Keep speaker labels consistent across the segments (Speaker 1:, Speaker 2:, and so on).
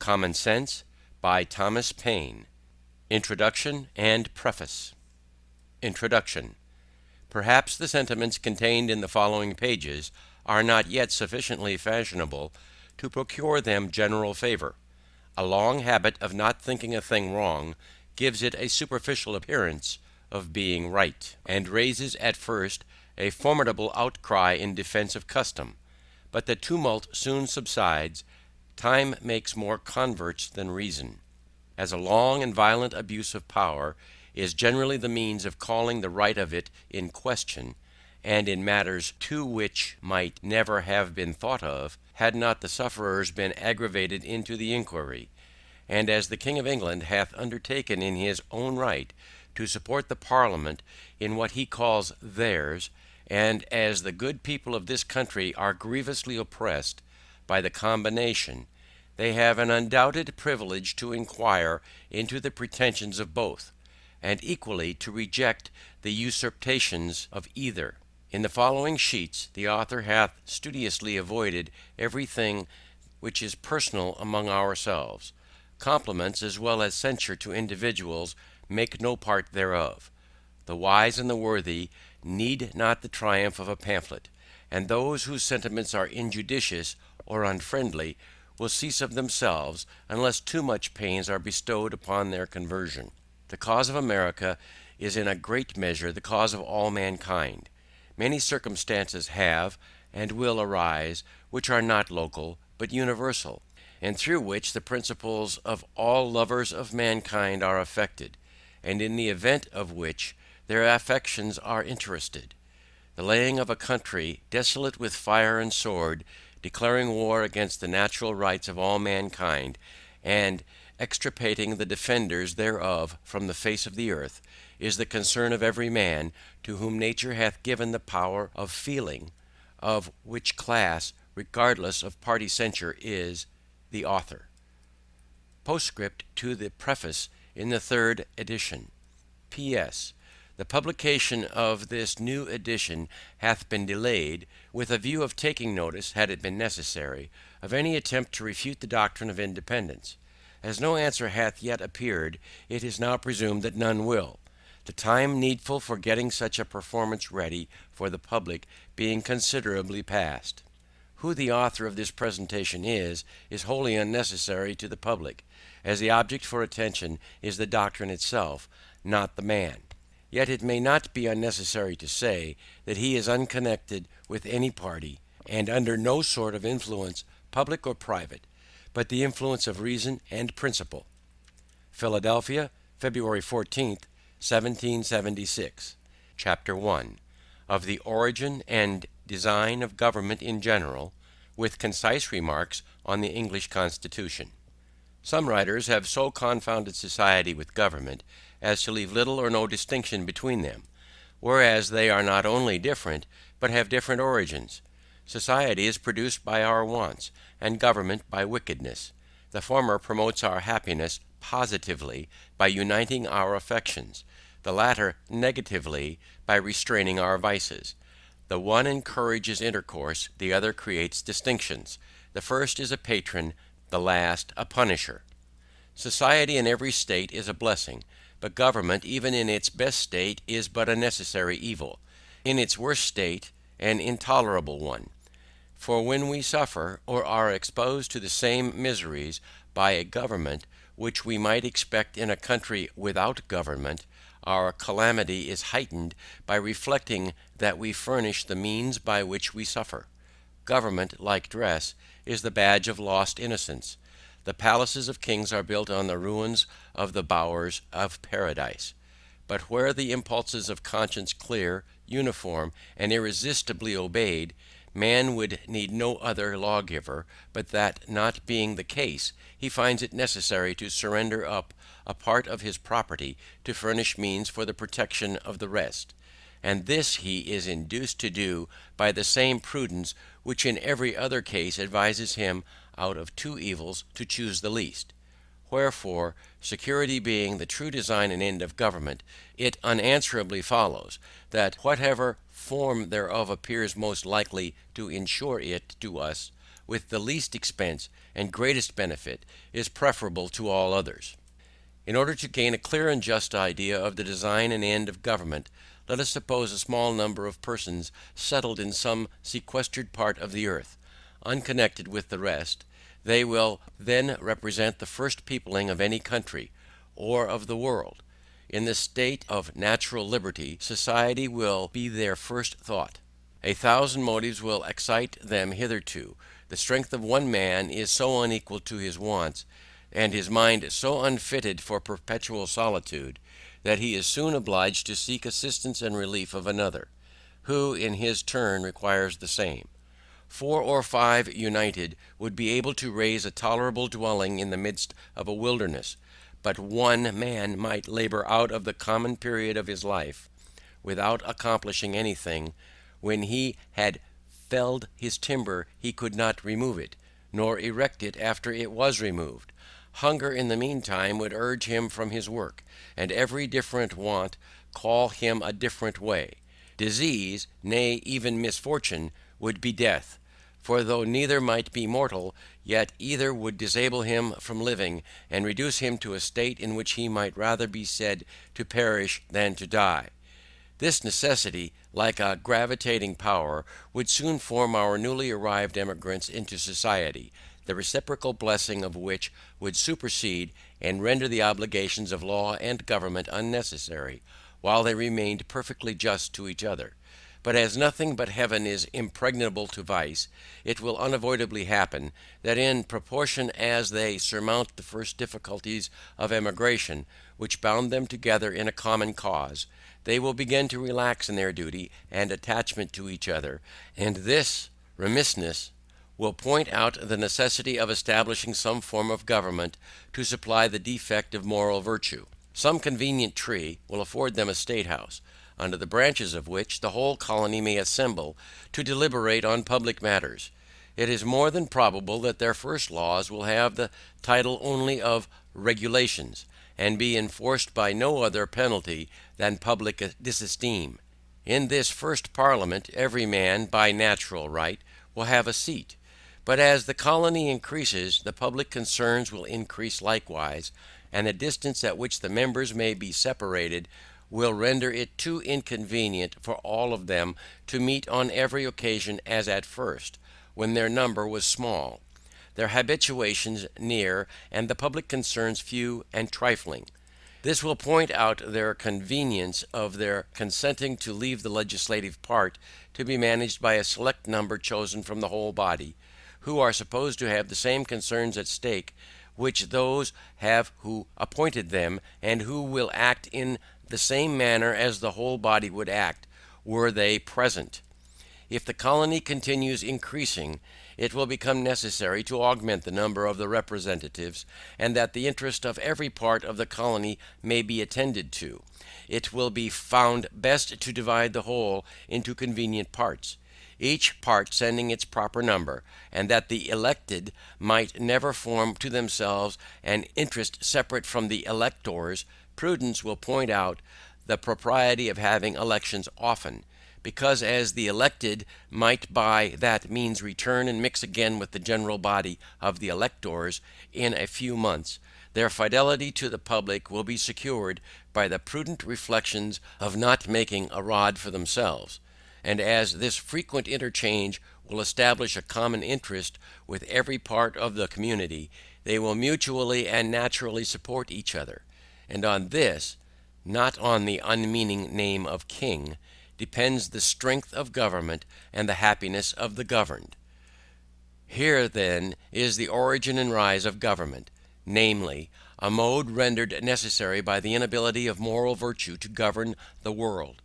Speaker 1: Common Sense by Thomas Paine. Introduction and Preface. Introduction. Perhaps the sentiments contained in the following pages are not yet sufficiently fashionable to procure them general favor. A long habit of not thinking a thing wrong gives it a superficial appearance of being right, and raises at first a formidable outcry in defense of custom. But the tumult soon subsides. Time makes more converts than reason. As a long and violent abuse of power is generally the means of calling the right of it in question, and in matters too which might never have been thought of, had not the sufferers been aggravated into the inquiry; and as the King of England hath undertaken in his own right to support the Parliament in what he calls theirs, and as the good people of this country are grievously oppressed by the combination, they have an undoubted privilege to inquire into the pretensions of both, and equally to reject the usurpations of either. In the following sheets the author hath studiously avoided every thing which is personal among ourselves. Compliments as well as censure to individuals make no part thereof. The wise and the worthy need not the triumph of a pamphlet, and those whose sentiments are injudicious or unfriendly will cease of themselves unless too much pains are bestowed upon their conversion. The cause of America is in a great measure the cause of all mankind. Many circumstances have and will arise which are not local but universal, and through which the principles of all lovers of mankind are affected, and in the event of which their affections are interested. The laying of a country desolate with fire and sword, declaring war against the natural rights of all mankind, and extirpating the defenders thereof from the face of the earth, is the concern of every man to whom nature hath given the power of feeling, of which class, regardless of party censure, is the author. Postscript to the Preface in the third edition. P.S. The publication of this new edition hath been delayed, with a view of taking notice, had it been necessary, of any attempt to refute the doctrine of independence. As no answer hath yet appeared, it is now presumed that none will, the time needful for getting such a performance ready for the public being considerably past. Who the author of this presentation is wholly unnecessary to the public, as the object for attention is the doctrine itself, not the man. Yet it may not be unnecessary to say that he is unconnected with any party, and under no sort of influence, public or private, but the influence of reason and principle. Philadelphia, February 14th, 1776. Chapter 1. Of the origin and design of government in general, with concise remarks on the English Constitution. Some writers have so confounded society with government as to leave little or no distinction between them, whereas they are not only different, but have different origins. Society is produced by our wants, and government by wickedness. The former promotes our happiness positively by uniting our affections, the latter negatively by restraining our vices. The one encourages intercourse, the other creates distinctions. The first is a patron, the last a punisher. Society in every state is a blessing, but government, even in its best state, is but a necessary evil; in its worst state, an intolerable one. For when we suffer, or are exposed to the same miseries by a government which we might expect in a country without government, our calamity is heightened by reflecting that we furnish the means by which we suffer. Government, like dress, is the badge of lost innocence. The palaces of kings are built on the ruins of the bowers of paradise. But where the impulses of conscience clear, uniform, and irresistibly obeyed, man would need no other lawgiver, but that not being the case, he finds it necessary to surrender up a part of his property to furnish means for the protection of the rest. And this he is induced to do by the same prudence which in every other case advises him out of two evils to choose the least. Wherefore, security being the true design and end of government, it unanswerably follows, that whatever form thereof appears most likely to insure it to us, with the least expense and greatest benefit is preferable to all others. In order to gain a clear and just idea of the design and end of government, let us suppose a small number of persons settled in some sequestered part of the earth, unconnected with the rest. They will then represent the first peopling of any country, or of the world. In the state of natural liberty, society will be their first thought. A thousand motives will excite them hitherto. The strength of one man is so unequal to his wants, and his mind so unfitted for perpetual solitude, that he is soon obliged to seek assistance and relief of another, who in his turn requires the same. 4 or 5 united would be able to raise a tolerable dwelling in the midst of a wilderness, but one man might labour out of the common period of his life, without accomplishing anything. When he had felled his timber he could not remove it, nor erect it after it was removed. Hunger in the meantime would urge him from his work, and every different want call him a different way. Disease, nay even misfortune, would be death. For though neither might be mortal, yet either would disable him from living, and reduce him to a state in which he might rather be said to perish than to die. This necessity, like a gravitating power, would soon form our newly arrived emigrants into society, the reciprocal blessing of which would supersede and render the obligations of law and government unnecessary, while they remained perfectly just to each other. But as nothing but heaven is impregnable to vice, it will unavoidably happen, that in proportion as they surmount the first difficulties of emigration, which bound them together in a common cause, they will begin to relax in their duty and attachment to each other, and this remissness will point out the necessity of establishing some form of government to supply the defect of moral virtue. Some convenient tree will afford them a state house, under the branches of which the whole colony may assemble to deliberate on public matters. It is more than probable that their first laws will have the title only of regulations, and be enforced by no other penalty than public disesteem. In this first parliament every man, by natural right, will have a seat. But as the colony increases, the public concerns will increase likewise, and the distance at which the members may be separated will render it too inconvenient for all of them to meet on every occasion as at first, when their number was small, their habitations near, and the public concerns few and trifling. This will point out their convenience of their consenting to leave the legislative part to be managed by a select number chosen from the whole body, who are supposed to have the same concerns at stake which those have who appointed them, and who will act in the same manner as the whole body would act were they present. If the colony continues increasing, it will become necessary to augment the number of the representatives, and that the interest of every part of the colony may be attended to. It will be found best to divide the whole into convenient parts, each part sending its proper number, and that the elected might never form to themselves an interest separate from the electors. Prudence will point out the propriety of having elections often, because as the elected might by that means return and mix again with the general body of the electors in a few months, their fidelity to the public will be secured by the prudent reflections of not making a rod for themselves. And as this frequent interchange will establish a common interest with every part of the community, they will mutually and naturally support each other. And on this, not on the unmeaning name of king, depends the strength of government and the happiness of the governed. Here then is the origin and rise of government, namely, a mode rendered necessary by the inability of moral virtue to govern the world.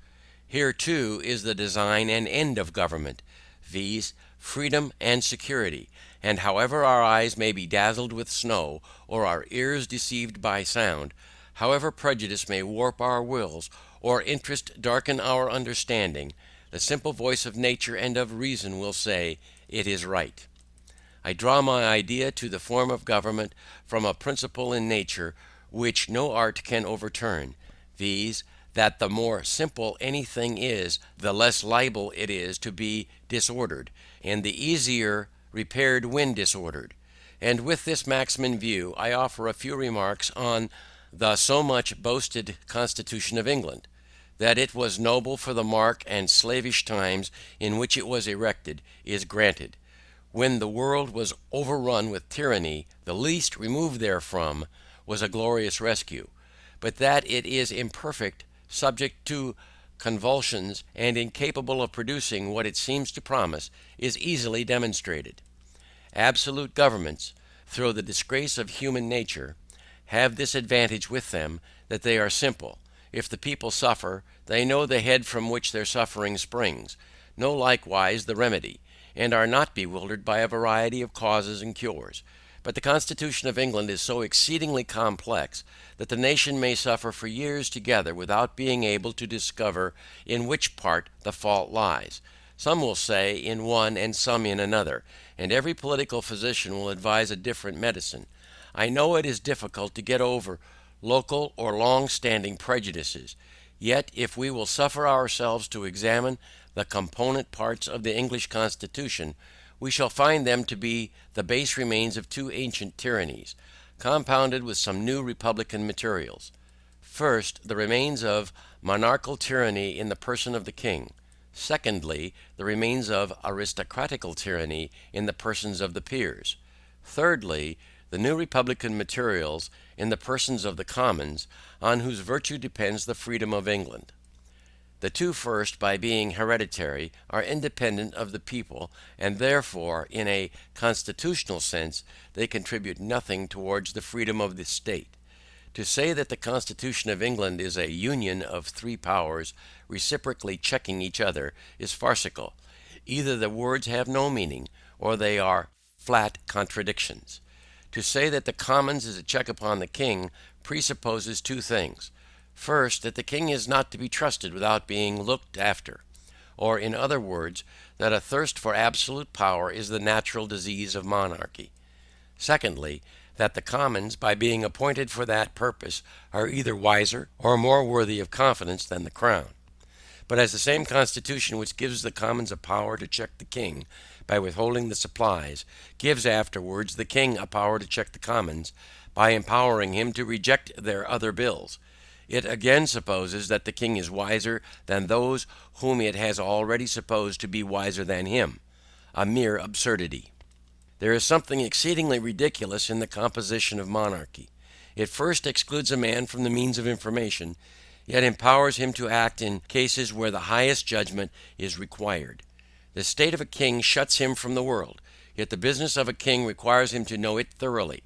Speaker 1: Here too is the design and end of government, viz., freedom and security. And however our eyes may be dazzled with snow, or our ears deceived by sound, however prejudice may warp our wills, or interest darken our understanding, the simple voice of nature and of reason will say, it is right. I draw my idea to the form of government from a principle in nature which no art can overturn, viz., that the more simple anything is, the less liable it is to be disordered, and the easier repaired when disordered. And with this maxim in view, I offer a few remarks on the so much boasted Constitution of England. That it was noble for the dark and slavish times in which it was erected, is granted. When the world was overrun with tyranny, the least remove therefrom was a glorious rescue. But that it is imperfect, subject to convulsions, and incapable of producing what it seems to promise, is easily demonstrated. Absolute governments, through the disgrace of human nature, have this advantage with them, that they are simple. If the people suffer, they know the head from which their suffering springs, know likewise the remedy, and are not bewildered by a variety of causes and cures. But the Constitution of England is so exceedingly complex, that the nation may suffer for years together without being able to discover in which part the fault lies. Some will say in one and some in another, and every political physician will advise a different medicine. I know it is difficult to get over local or long-standing prejudices, yet if we will suffer ourselves to examine the component parts of the English Constitution, we shall find them to be the base remains of two ancient tyrannies, compounded with some new republican materials. First, the remains of monarchical tyranny in the person of the king. Secondly, the remains of aristocratical tyranny in the persons of the peers. Thirdly, the new republican materials in the persons of the commons, on whose virtue depends the freedom of England. The two first, by being hereditary, are independent of the people, and therefore, in a constitutional sense, they contribute nothing towards the freedom of the state. To say that the Constitution of England is a union of three powers reciprocally checking each other is farcical. Either the words have no meaning, or they are flat contradictions. To say that the Commons is a check upon the king presupposes two things. First, that the king is not to be trusted without being looked after, or in other words, that a thirst for absolute power is the natural disease of monarchy. Secondly, that the commons, by being appointed for that purpose, are either wiser or more worthy of confidence than the crown. But as the same constitution which gives the commons a power to check the king by withholding the supplies, gives afterwards the king a power to check the commons by empowering him to reject their other bills, it again supposes that the king is wiser than those whom it has already supposed to be wiser than him. A mere absurdity. There is something exceedingly ridiculous in the composition of monarchy. It first excludes a man from the means of information, yet empowers him to act in cases where the highest judgment is required. The state of a king shuts him from the world, yet the business of a king requires him to know it thoroughly.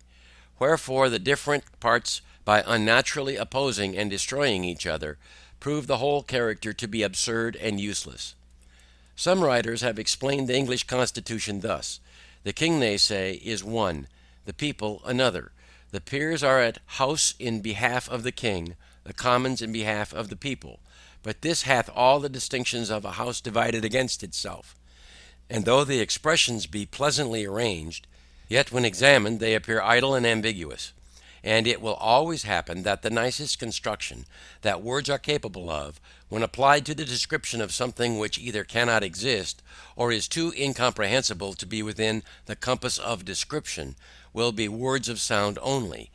Speaker 1: Wherefore the different parts, by unnaturally opposing and destroying each other, prove the whole character to be absurd and useless. Some writers have explained the English Constitution thus: the king, they say, is one, the people another. The peers are at house in behalf of the king, the commons in behalf of the people. But this hath all the distinctions of a house divided against itself. And though the expressions be pleasantly arranged, yet when examined they appear idle and ambiguous. And it will always happen that the nicest construction that words are capable of, when applied to the description of something which either cannot exist, or is too incomprehensible to be within the compass of description, will be words of sound only,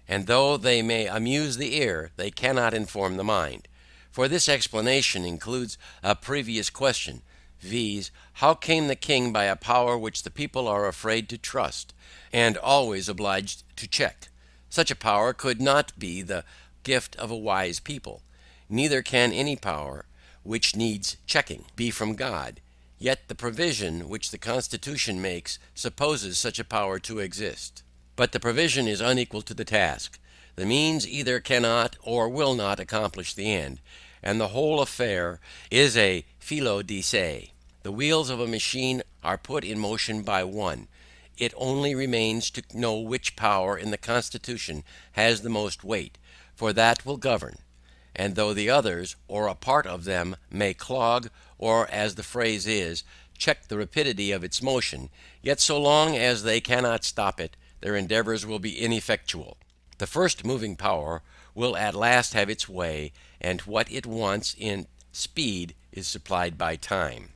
Speaker 1: and though they may amuse the ear, they cannot inform the mind. For this explanation includes a previous question, viz., how came the king by a power which the people are afraid to trust, and always obliged to check? Such a power could not be the gift of a wise people. Neither can any power which needs checking be from God. Yet the provision which the Constitution makes supposes such a power to exist. But the provision is unequal to the task. The means either cannot or will not accomplish the end, and the whole affair is a felo de se. The wheels of a machine are put in motion by one. It only remains to know which power in the Constitution has the most weight, for that will govern. And though the others, or a part of them, may clog, or, as the phrase is, check the rapidity of its motion, yet so long as they cannot stop it, their endeavors will be ineffectual. The first moving power will at last have its way, and what it wants in speed is supplied by time.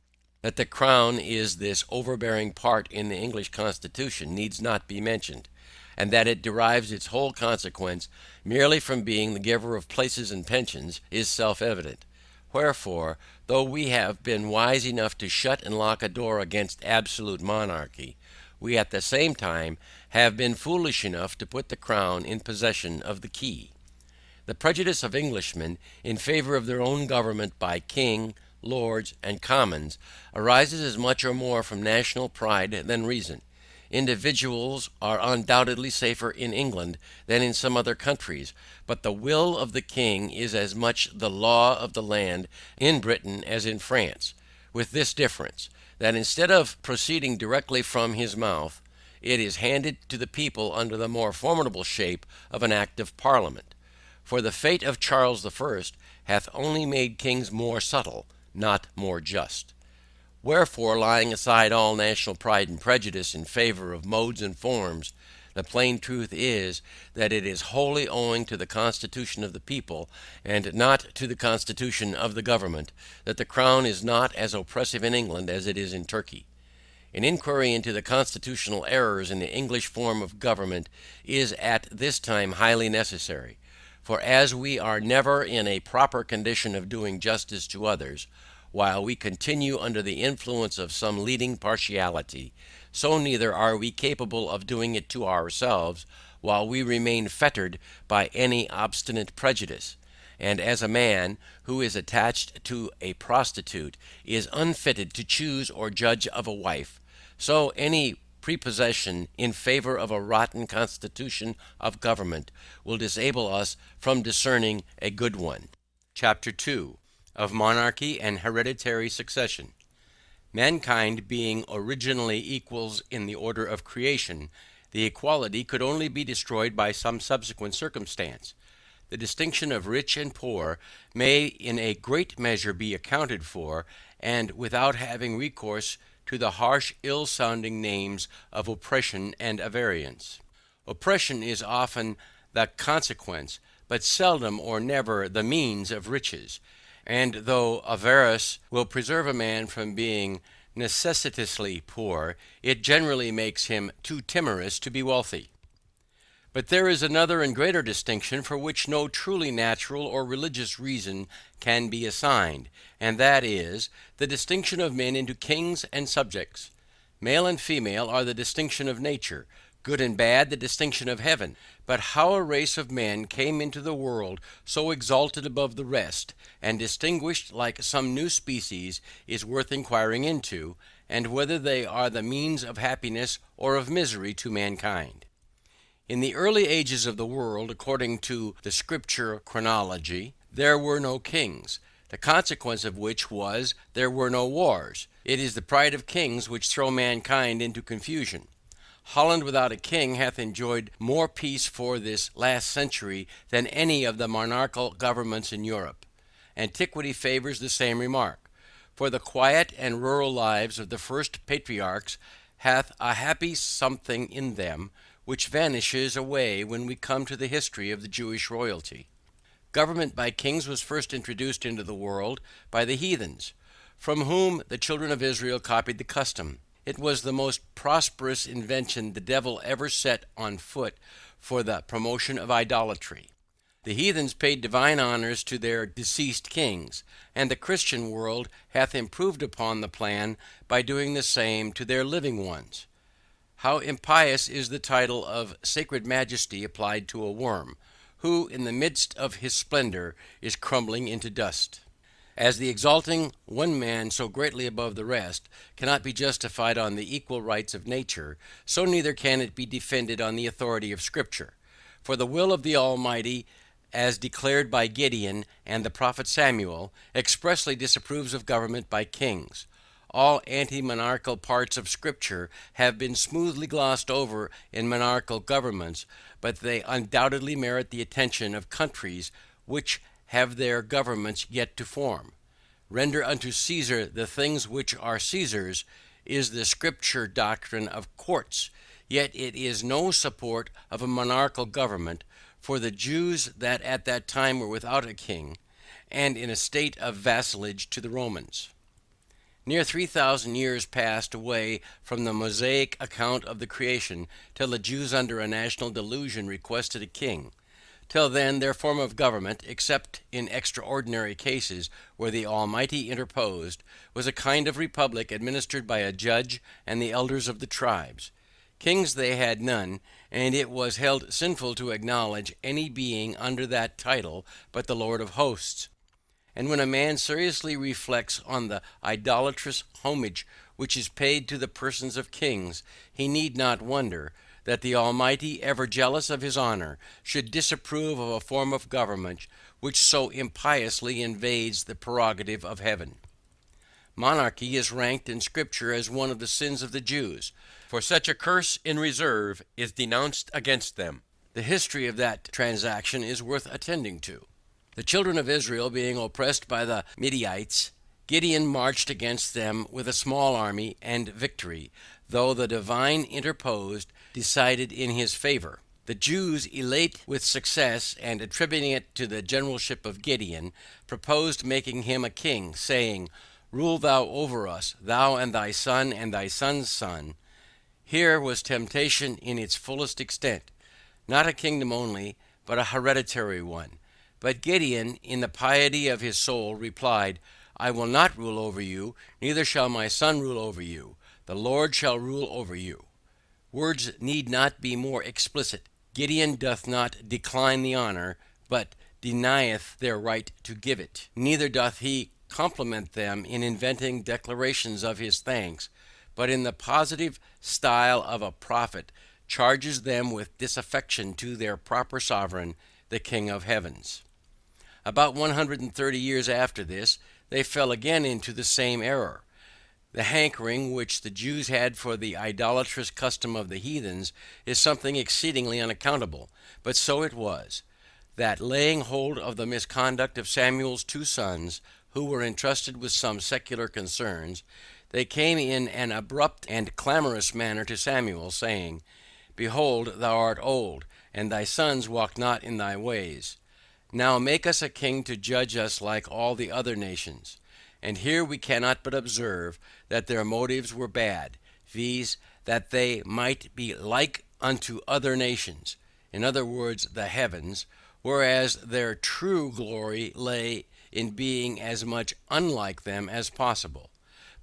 Speaker 1: That the crown is this overbearing part in the English Constitution needs not be mentioned, and that it derives its whole consequence merely from being the giver of places and pensions is self-evident. Wherefore, though we have been wise enough to shut and lock a door against absolute monarchy, we at the same time have been foolish enough to put the crown in possession of the key. The prejudice of Englishmen in favour of their own government by King, Lords, and Commons arises as much or more from national pride than reason. Individuals are undoubtedly safer in England than in some other countries, but the will of the king is as much the law of the land in Britain as in France, with this difference, that instead of proceeding directly from his mouth, it is handed to the people under the more formidable shape of an act of parliament. For the fate of Charles the First hath only made kings more subtle, not more just. Wherefore, laying aside all national pride and prejudice in favour of modes and forms, the plain truth is, that it is wholly owing to the constitution of the people, and not to the constitution of the government, that the crown is not as oppressive in England as it is in Turkey. An inquiry into the constitutional errors in the English form of government is at this time highly necessary. For as we are never in a proper condition of doing justice to others, while we continue under the influence of some leading partiality, so neither are we capable of doing it to ourselves, while we remain fettered by any obstinate prejudice. And as a man who is attached to a prostitute is unfitted to choose or judge of a wife, so any prepossession in favour of a rotten constitution of government will disable us from discerning a good one. Chapter 2. Of Monarchy and Hereditary Succession. Mankind being originally equals in the order of creation, the equality could only be destroyed by some subsequent circumstance. The distinction of rich and poor may in a great measure be accounted for, and without having recourse to the harsh ill-sounding names of oppression and avarice. Oppression is often the consequence, but seldom or never the means of riches, and though avarice will preserve a man from being necessitously poor, it generally makes him too timorous to be wealthy. But there is another and greater distinction for which no truly natural or religious reason can be assigned, and that is, the distinction of men into kings and subjects. Male and female are the distinction of nature, good and bad the distinction of heaven. But how a race of men came into the world so exalted above the rest, and distinguished like some new species, is worth inquiring into, and whether they are the means of happiness or of misery to mankind. In the early ages of the world, according to the Scripture chronology, there were no kings, the consequence of which was there were no wars. It is the pride of kings which throw mankind into confusion. Holland without a king hath enjoyed more peace for this last century than any of the monarchical governments in Europe. Antiquity favours the same remark. For the quiet and rural lives of the first patriarchs hath a happy something in them, which vanishes away when we come to the history of the Jewish royalty. Government by kings was first introduced into the world by the heathens, from whom the children of Israel copied the custom. It was the most prosperous invention the devil ever set on foot for the promotion of idolatry. The heathens paid divine honors to their deceased kings, and the Christian world hath improved upon the plan by doing the same to their living ones. How impious is the title of sacred majesty applied to a worm, who in the midst of his splendor is crumbling into dust. As the exalting one man so greatly above the rest cannot be justified on the equal rights of nature, so neither can it be defended on the authority of Scripture. For the will of the Almighty, as declared by Gideon and the prophet Samuel, expressly disapproves of government by kings. All anti-monarchical parts of Scripture have been smoothly glossed over in monarchical governments, but they undoubtedly merit the attention of countries which have their governments yet to form. Render unto Caesar the things which are Caesar's, is the Scripture doctrine of courts, yet it is no support of a monarchical government, for the Jews that at that time were without a king, and in a state of vassalage to the Romans. Near 3,000 years passed away from the Mosaic account of the creation till the Jews under a national delusion requested a king. Till then their form of government, except in extraordinary cases where the Almighty interposed, was a kind of republic administered by a judge and the elders of the tribes. Kings they had none, and it was held sinful to acknowledge any being under that title but the Lord of hosts. And when a man seriously reflects on the idolatrous homage which is paid to the persons of kings, he need not wonder that the Almighty, ever jealous of his honor, should disapprove of a form of government which so impiously invades the prerogative of heaven. Monarchy is ranked in Scripture as one of the sins of the Jews, for such a curse in reserve is denounced against them. The history of that transaction is worth attending to. The children of Israel being oppressed by the Midianites, Gideon marched against them with a small army, and victory, though the divine interposed, decided in his favor. The Jews, elate with success, and attributing it to the generalship of Gideon, proposed making him a king, saying, "Rule thou over us, thou and thy son and thy son's son." Here was temptation in its fullest extent. Not a kingdom only, but a hereditary one. But Gideon, in the piety of his soul, replied, "I will not rule over you, neither shall my son rule over you. The Lord shall rule over you." Words need not be more explicit. Gideon doth not decline the honor, but denieth their right to give it. Neither doth he compliment them in inventing declarations of his thanks, but in the positive style of a prophet charges them with disaffection to their proper sovereign, the King of heavens. About 130 years after this, they fell again into the same error. The hankering which the Jews had for the idolatrous custom of the heathens is something exceedingly unaccountable, but so it was, that laying hold of the misconduct of Samuel's two sons, who were entrusted with some secular concerns, they came in an abrupt and clamorous manner to Samuel, saying, "Behold, thou art old, and thy sons walk not in thy ways. Now make us a king to judge us like all the other nations." And here we cannot but observe that their motives were bad, viz., that they might be like unto other nations, in other words, the heathens, whereas their true glory lay in being as much unlike them as possible.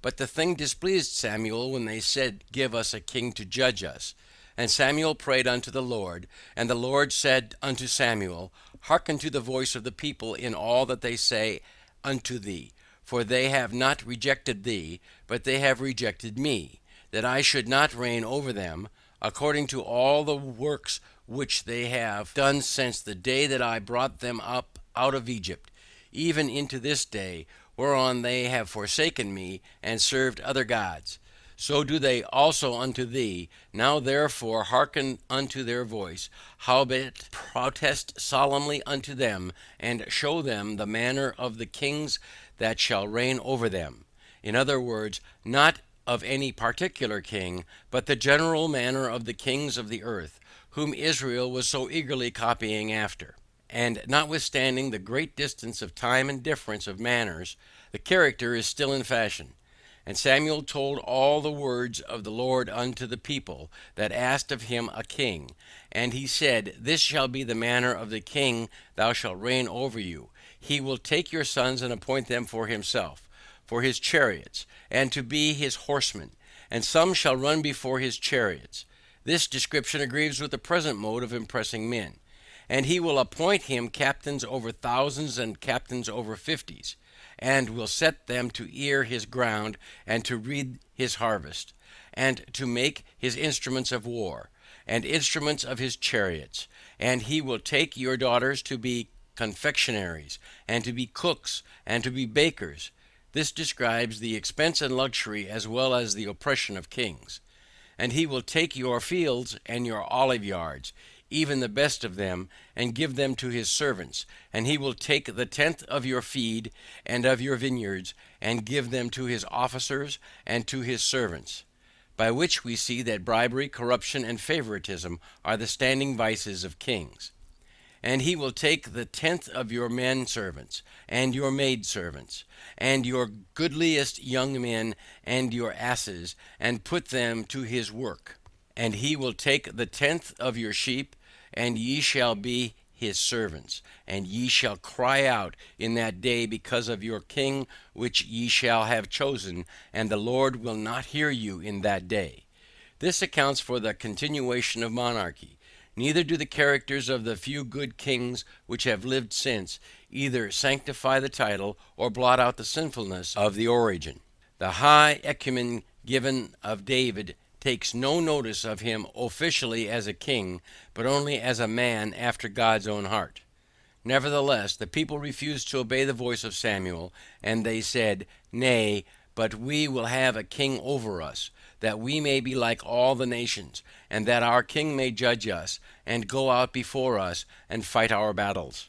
Speaker 1: But the thing displeased Samuel when they said, "Give us a king to judge us." And Samuel prayed unto the Lord, and the Lord said unto Samuel, "Hearken to the voice of the people in all that they say unto thee, for they have not rejected thee, but they have rejected me, that I should not reign over them, according to all the works which they have done since the day that I brought them up out of Egypt, even into this day, whereon they have forsaken me, and served other gods. So do they also unto thee. Now therefore hearken unto their voice, howbeit protest solemnly unto them, and show them the manner of the kings that shall reign over them." In other words, not of any particular king, but the general manner of the kings of the earth, whom Israel was so eagerly copying after. And notwithstanding the great distance of time and difference of manners, the character is still in fashion. And Samuel told all the words of the Lord unto the people that asked of him a king. And he said, "This shall be the manner of the king that shall reign over you. He will take your sons and appoint them for himself, for his chariots, and to be his horsemen, and some shall run before his chariots." This description agrees with the present mode of impressing men. "And he will appoint him captains over thousands and captains over fifties, and will set them to ear his ground, and to read his harvest, and to make his instruments of war, and instruments of his chariots. And he will take your daughters to be confectionaries, and to be cooks, and to be bakers." This describes the expense and luxury as well as the oppression of kings. "And he will take your fields and your olive yards, even the best of them, and give them to his servants. And he will take the tenth of your feed and of your vineyards, and give them to his officers and to his servants." By which we see that bribery, corruption, and favoritism are the standing vices of kings. And he will take the 10th of your men servants, and your maid servants, and your goodliest young men, and your asses, and put them to his work. And he will take the 10th of your sheep, and ye shall be his servants. And ye shall cry out in that day because of your king which ye shall have chosen, and the Lord will not hear you in that day. This accounts for the continuation of monarchy. Neither do the characters of the few good kings which have lived since either sanctify the title or blot out the sinfulness of the origin. The high encomium given of David takes no notice of him officially as a king, but only as a man after God's own heart. Nevertheless, the people refused to obey the voice of Samuel, and they said, Nay, but we will have a king over us, that we may be like all the nations, and that our king may judge us, and go out before us, and fight our battles.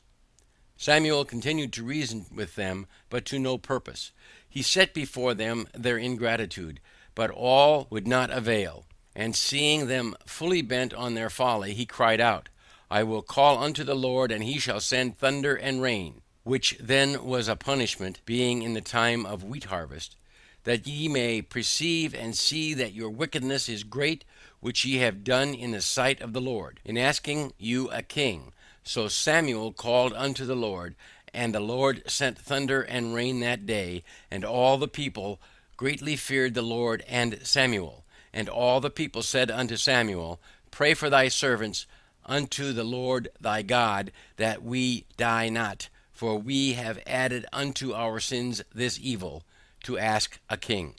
Speaker 1: Samuel continued to reason with them, but to no purpose. He set before them their ingratitude, but all would not avail. And seeing them fully bent on their folly, he cried out, I will call unto the Lord, and he shall send thunder and rain, which then was a punishment, being in the time of wheat harvest, that ye may perceive and see that your wickedness is great, which ye have done in the sight of the Lord, in asking you a king. So Samuel called unto the Lord, and the Lord sent thunder and rain that day, and all the people greatly feared the Lord and Samuel. And all the people said unto Samuel, Pray for thy servants unto the Lord thy God, that we die not, for we have added unto our sins this evil, to ask a king.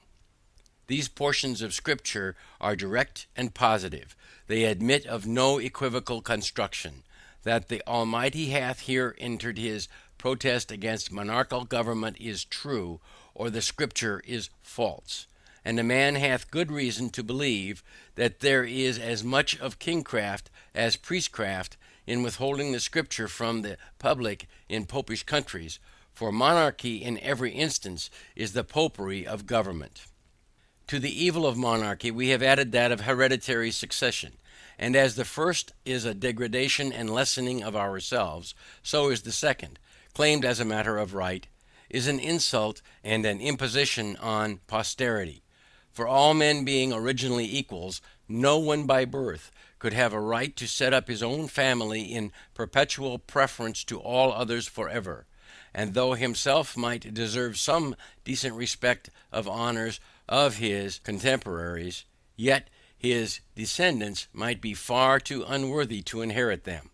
Speaker 1: These portions of Scripture are direct and positive. They admit of no equivocal construction. That the Almighty hath here entered his protest against monarchical government is true, or the Scripture is false. And a man hath good reason to believe that there is as much of kingcraft as priestcraft in withholding the Scripture from the public in popish countries, for monarchy in every instance is the popery of government. To the evil of monarchy we have added that of hereditary succession. And as the first is a degradation and lessening of ourselves, so is the second, claimed as a matter of right, is an insult and an imposition on posterity. For all men being originally equals, no one by birth could have a right to set up his own family in perpetual preference to all others forever. And though himself might deserve some decent respect of honors of his contemporaries, yet his descendants might be far too unworthy to inherit them.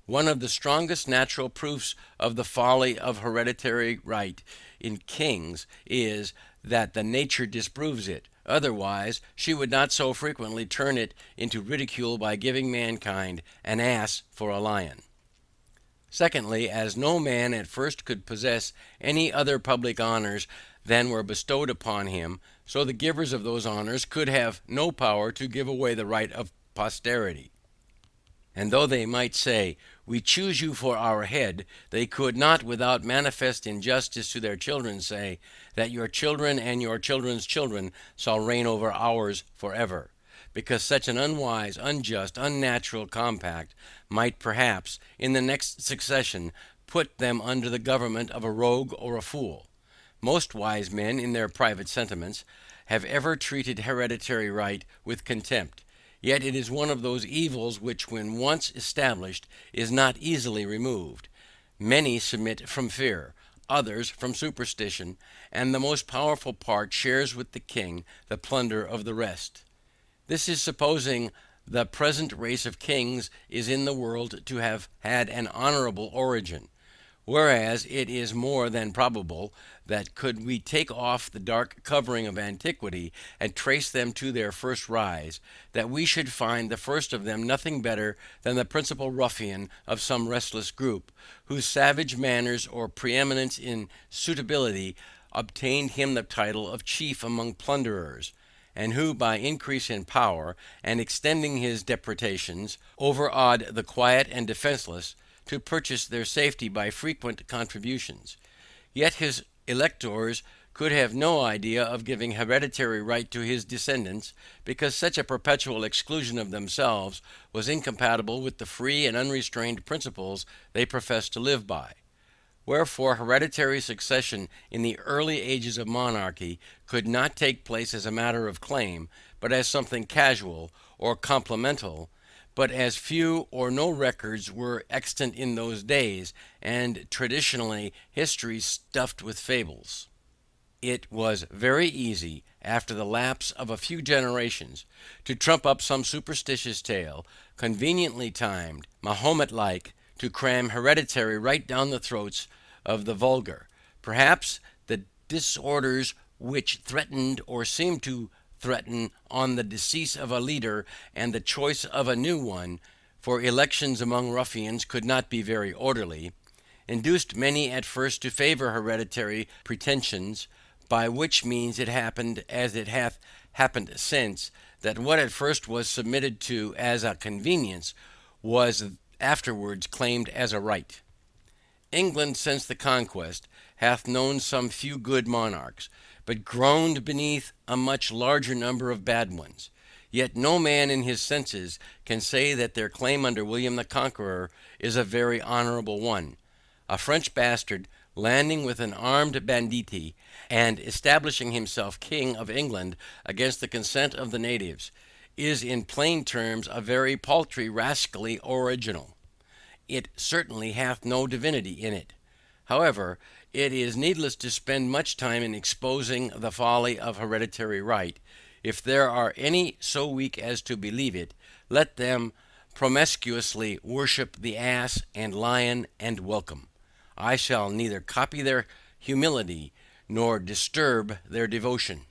Speaker 1: One of the strongest natural proofs of the folly of hereditary right in kings is, that the nature disapproves it. Otherwise she would not so frequently turn it into ridicule by giving mankind an ass for a lion. Secondly, as no man at first could possess any other public honors than were bestowed upon him, so the givers of those honors could have no power to give away the right of posterity. And though they might say, We choose you for our head, they could not without manifest injustice to their children say, that your children and your children's children shall reign over ours forever. Because such an unwise, unjust, unnatural compact might perhaps, in the next succession, put them under the government of a rogue or a fool. Most wise men, in their private sentiments, have ever treated hereditary right with contempt. Yet it is one of those evils which, when once established, is not easily removed. Many submit from fear, others from superstition, and the most powerful part shares with the king the plunder of the rest. This is supposing the present race of kings is in the world to have had an honorable origin. Whereas it is more than probable that could we take off the dark covering of antiquity and trace them to their first rise, that we should find the first of them nothing better than the principal ruffian of some restless group, whose savage manners or preeminence in suitability obtained him the title of chief among plunderers, and who by increase in power and extending his depredations overawed the quiet and defenceless, to purchase their safety by frequent contributions. Yet his electors could have no idea of giving hereditary right to his descendants, because such a perpetual exclusion of themselves was incompatible with the free and unrestrained principles they professed to live by. Wherefore hereditary succession in the early ages of monarchy could not take place as a matter of claim, but as something casual or complemental. But as few or no records were extant in those days, and traditionally history stuffed with fables, it was very easy, after the lapse of a few generations, to trump up some superstitious tale, conveniently timed, Mahomet-like, to cram hereditary right down the throats of the vulgar. Perhaps the disorders which threatened or seemed to threaten on the decease of a leader and the choice of a new one, for elections among ruffians could not be very orderly, induced many at first to favour hereditary pretensions, by which means it happened, as it hath happened since, that what at first was submitted to as a convenience was afterwards claimed as a right. England since the conquest hath known some few good monarchs, but groaned beneath a much larger number of bad ones. Yet no man in his senses can say that their claim under William the Conqueror is a very honourable one. A French bastard landing with an armed banditti, and establishing himself king of England against the consent of the natives, is in plain terms a very paltry rascally original. It certainly hath no divinity in it. However, it is needless to spend much time in exposing the folly of hereditary right. If there are any so weak as to believe it, let them promiscuously worship the ass and lion and welcome. I shall neither copy their humility nor disturb their devotion.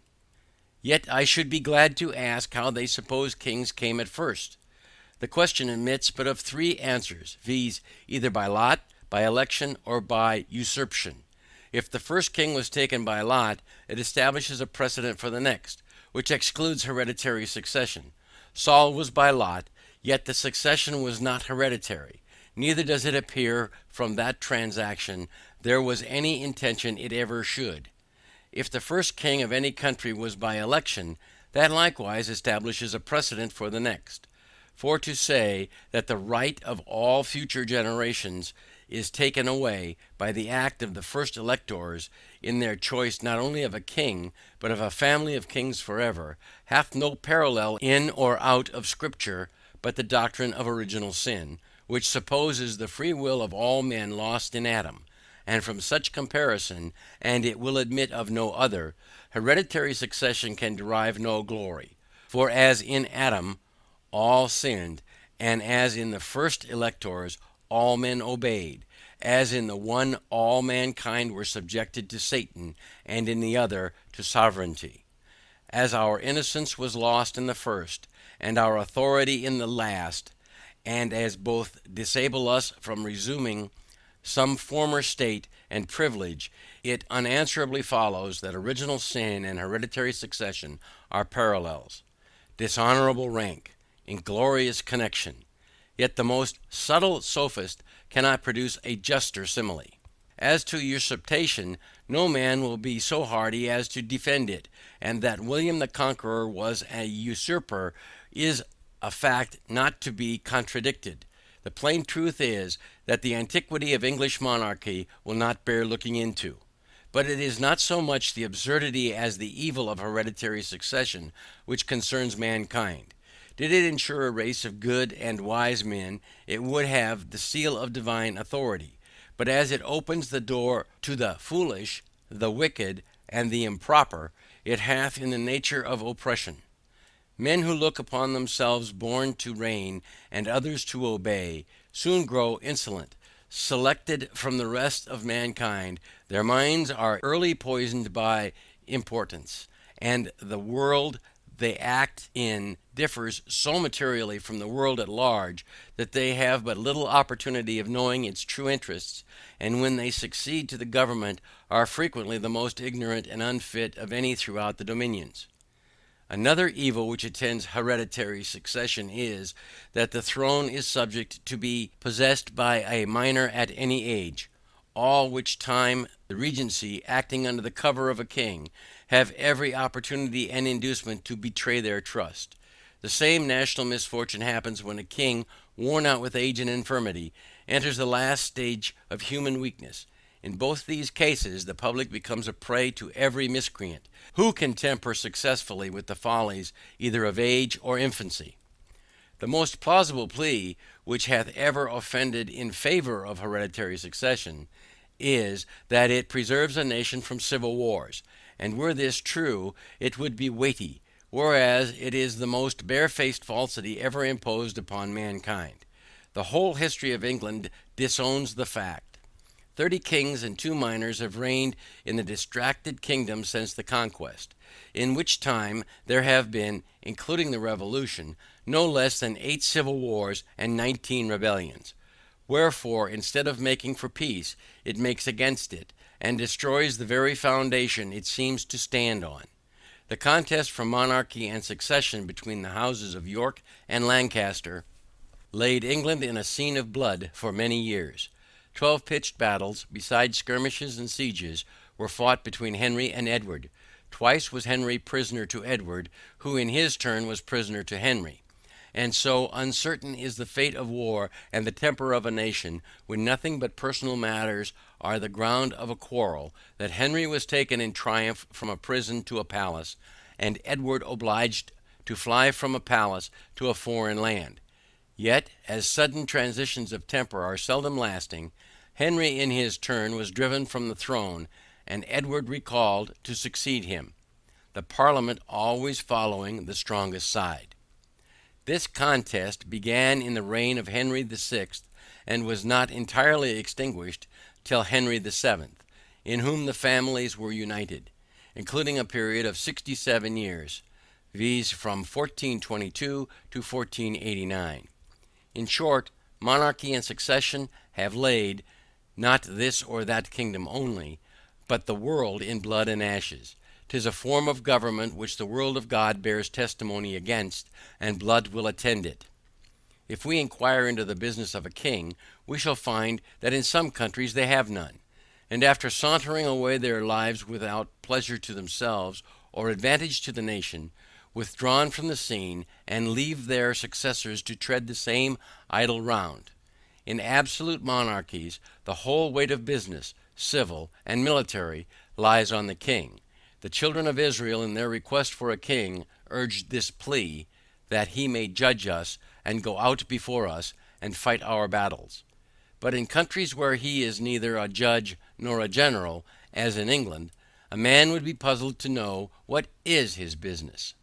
Speaker 1: Yet I should be glad to ask how they suppose kings came at first. The question admits but of three answers, viz. Either by lot, by election, or by usurpation. If the first king was taken by lot, it establishes a precedent for the next, which excludes hereditary succession. Saul was by lot, yet the succession was not hereditary. Neither does it appear from that transaction there was any intention it ever should. If the first king of any country was by election, that likewise establishes a precedent for the next. For to say that the right of all future generations is taken away by the act of the first electors in their choice not only of a king, but of a family of kings forever, hath no parallel in or out of Scripture but the doctrine of original sin, which supposes the free will of all men lost in Adam. And from such comparison, and it will admit of no other, hereditary succession can derive no glory. For as in Adam all sinned, and as in the first electors all men obeyed, as in the one all mankind were subjected to Satan, and in the other to sovereignty. As our innocence was lost in the first, and our authority in the last, and as both disable us from resuming some former state and privilege, it unanswerably follows that original sin and hereditary succession are parallels. Dishonorable rank, inglorious connection. Yet the most subtle sophist cannot produce a juster simile. As to usurpation, no man will be so hardy as to defend it, and that William the Conqueror was a usurper is a fact not to be contradicted. The plain truth is, that the antiquity of English monarchy will not bear looking into. But it is not so much the absurdity as the evil of hereditary succession which concerns mankind. Did it ensure a race of good and wise men, it would have the seal of divine authority. But as it opens the door to the foolish, the wicked, and the improper, it hath in the nature of oppression. Men who look upon themselves born to reign and others to obey, soon grow insolent. Selected from the rest of mankind, their minds are early poisoned by importance, and the world they act in differs so materially from the world at large, that they have but little opportunity of knowing its true interests, and when they succeed to the government are frequently the most ignorant and unfit of any throughout the dominions. Another evil which attends hereditary succession is, that the throne is subject to be possessed by a minor at any age. all which time the regency, acting under the cover of a king, have every opportunity and inducement to betray their trust. The same national misfortune happens when a king, worn out with age and infirmity, enters the last stage of human weakness. In both these cases the public becomes a prey to every miscreant, who can temper successfully with the follies either of age or infancy. The most plausible plea which hath ever offended in favor of hereditary succession is, that it preserves a nation from civil wars; and were this true, it would be weighty, whereas it is the most barefaced falsity ever imposed upon mankind. The whole history of England disowns the fact. 30 kings and 2 minors have reigned in the distracted kingdom since the conquest, in which time there have been, including the Revolution, no less than 8 civil wars and 19 rebellions. Wherefore, instead of making for peace, it makes against it, and destroys the very foundation it seems to stand on. The contest for monarchy and succession between the houses of York and Lancaster laid England in a scene of blood for many years. 12 pitched battles, besides skirmishes and sieges, were fought between Henry and Edward. Twice was Henry prisoner to Edward, who in his turn was prisoner to Henry. And so uncertain is the fate of war and the temper of a nation, when nothing but personal matters are the ground of a quarrel, that Henry was taken in triumph from a prison to a palace, and Edward obliged to fly from a palace to a foreign land. Yet, as sudden transitions of temper are seldom lasting, Henry in his turn was driven from the throne, and Edward recalled to succeed him, the Parliament always following the strongest side. This contest began in the reign of Henry the Sixth, and was not entirely extinguished till Henry the Seventh, in whom the families were united, including a period of 67 years, viz. from 1422 to 1489. In short, monarchy and succession have laid, not this or that kingdom only, but the world in blood and ashes. 'Tis a form of government which the word of God bears testimony against, and blood will attend it. If we inquire into the business of a king, we shall find that in some countries they have none, and after sauntering away their lives without pleasure to themselves or advantage to the nation, withdraw from the scene, and leave their successors to tread the same idle round. In absolute monarchies, the whole weight of business, civil and military, lies on the king. The children of Israel, in their request for a king, urged this plea, that he may judge us, and go out before us, and fight our battles. But in countries where he is neither a judge nor a general, as in England, a man would be puzzled to know what is his business.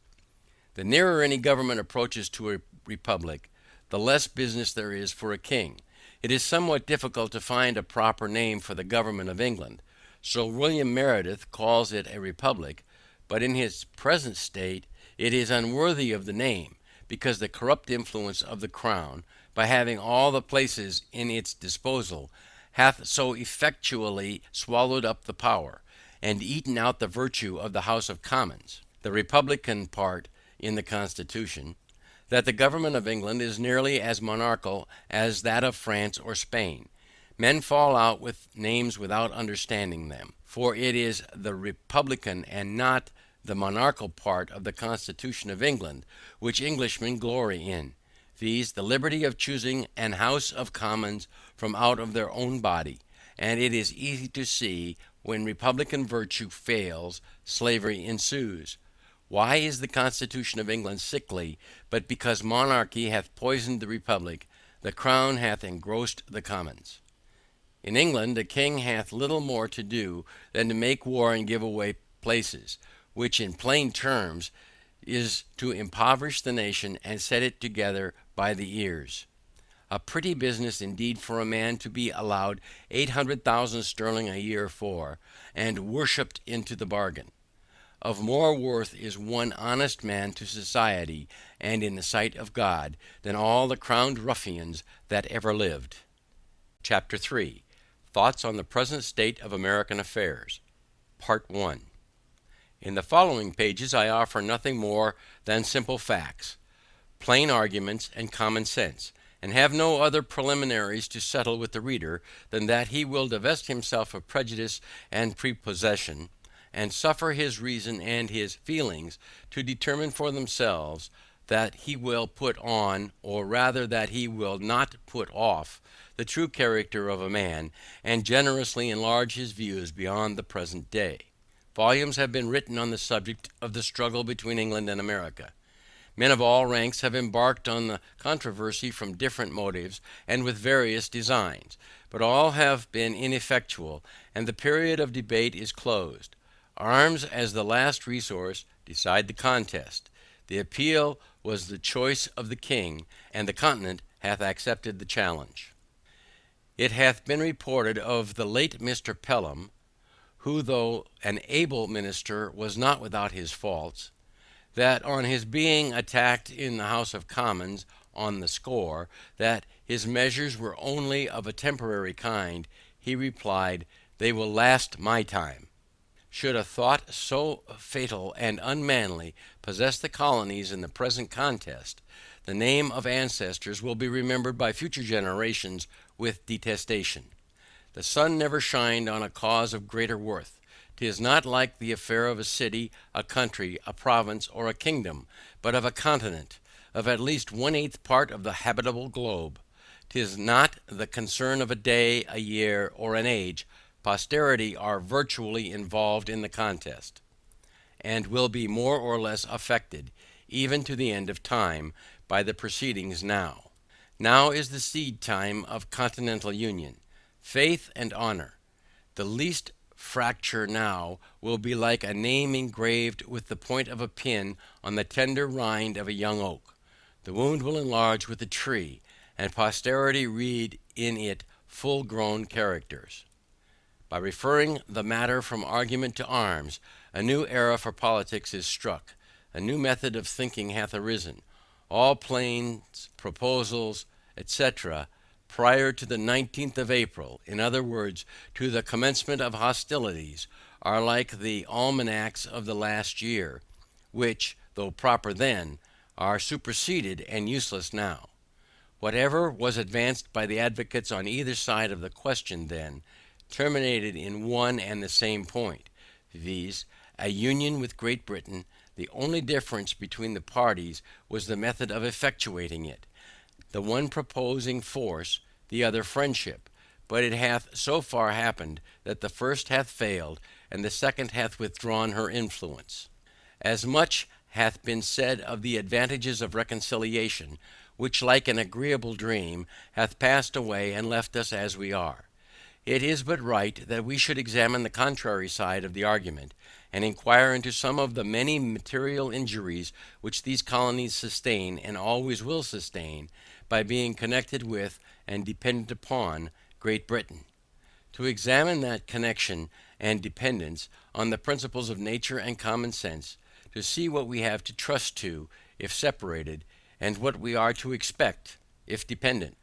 Speaker 1: The nearer any government approaches to a republic, the less business there is for a king. It is somewhat difficult to find a proper name for the government of England. Sir William Meredith calls it a republic, but in its present state it is unworthy of the name, because the corrupt influence of the crown, by having all the places in its disposal, hath so effectually swallowed up the power, and eaten out the virtue of the House of Commons, the republican part in the Constitution, that the government of England is nearly as monarchical as that of France or Spain. Men fall out with names without understanding them, for it is the republican and not the monarchical part of the Constitution of England which Englishmen glory in, viz. the liberty of choosing an House of Commons from out of their own body. And it is easy to see, when republican virtue fails, slavery ensues. Why is the Constitution of England sickly, but because monarchy hath poisoned the republic, the crown hath engrossed the commons? In England a king hath little more to do than to make war and give away places, which in plain terms is to impoverish the nation and set it together by the ears. A pretty business indeed for a man to be allowed 800,000 sterling a year for, and worshipped into the bargain. Of more worth is one honest man to society, and in the sight of God, than all the crowned ruffians that ever lived. Chapter 3. Thoughts on the present state of American affairs. Part 1. In the following pages I offer nothing more than simple facts, plain arguments, and common sense, and have no other preliminaries to settle with the reader than that he will divest himself of prejudice and prepossession, and suffer his reason and his feelings to determine for themselves, that he will put on, or rather that he will not put off, the true character of a man, and generously enlarge his views beyond the present day. Volumes have been written on the subject of the struggle between England and America. Men of all ranks have embarked on the controversy from different motives and with various designs, but all have been ineffectual, and the period of debate is closed. Arms, as the last resource, decide the contest. The appeal was the choice of the king, and the continent hath accepted the challenge. It hath been reported of the late Mr. Pelham, who though an able minister was not without his faults, that on his being attacked in the House of Commons on the score that his measures were only of a temporary kind, he replied, "They will last my time." Should a thought so fatal and unmanly possess the colonies in the present contest, the name of ancestors will be remembered by future generations with detestation. The sun never shined on a cause of greater worth. 'Tis not like the affair of a city, a country, a province, or a kingdom, but of a continent, of at least 1/8 part of the habitable globe. 'Tis not the concern of a day, a year, or an age. Posterity are virtually involved in the contest, and will be more or less affected, even to the end of time, by the proceedings now. Now is the seed time of continental union, faith, and honor. The least fracture now will be like a name engraved with the point of a pin on the tender rind of a young oak. The wound will enlarge with the tree, and posterity read in it full grown characters. By referring the matter from argument to arms, a new era for politics is struck, a new method of thinking hath arisen. All plans, proposals, etc., prior to the 19th of April, in other words, to the commencement of hostilities, are like the almanacs of the last year, which, though proper then, are superseded and useless now. Whatever was advanced by the advocates on either side of the question then, terminated in one and the same point, viz., a union with Great Britain. The only difference between the parties was the method of effectuating it, the one proposing force, the other friendship. But it hath so far happened that the first hath failed, and the second hath withdrawn her influence. As much hath been said of the advantages of reconciliation, which like an agreeable dream hath passed away and left us as we are. It is but right that we should examine the contrary side of the argument, and inquire into some of the many material injuries which these colonies sustain and always will sustain by being connected with and dependent upon Great Britain. To examine that connection and dependence on the principles of nature and common sense, to see what we have to trust to if separated, and what we are to expect if dependent.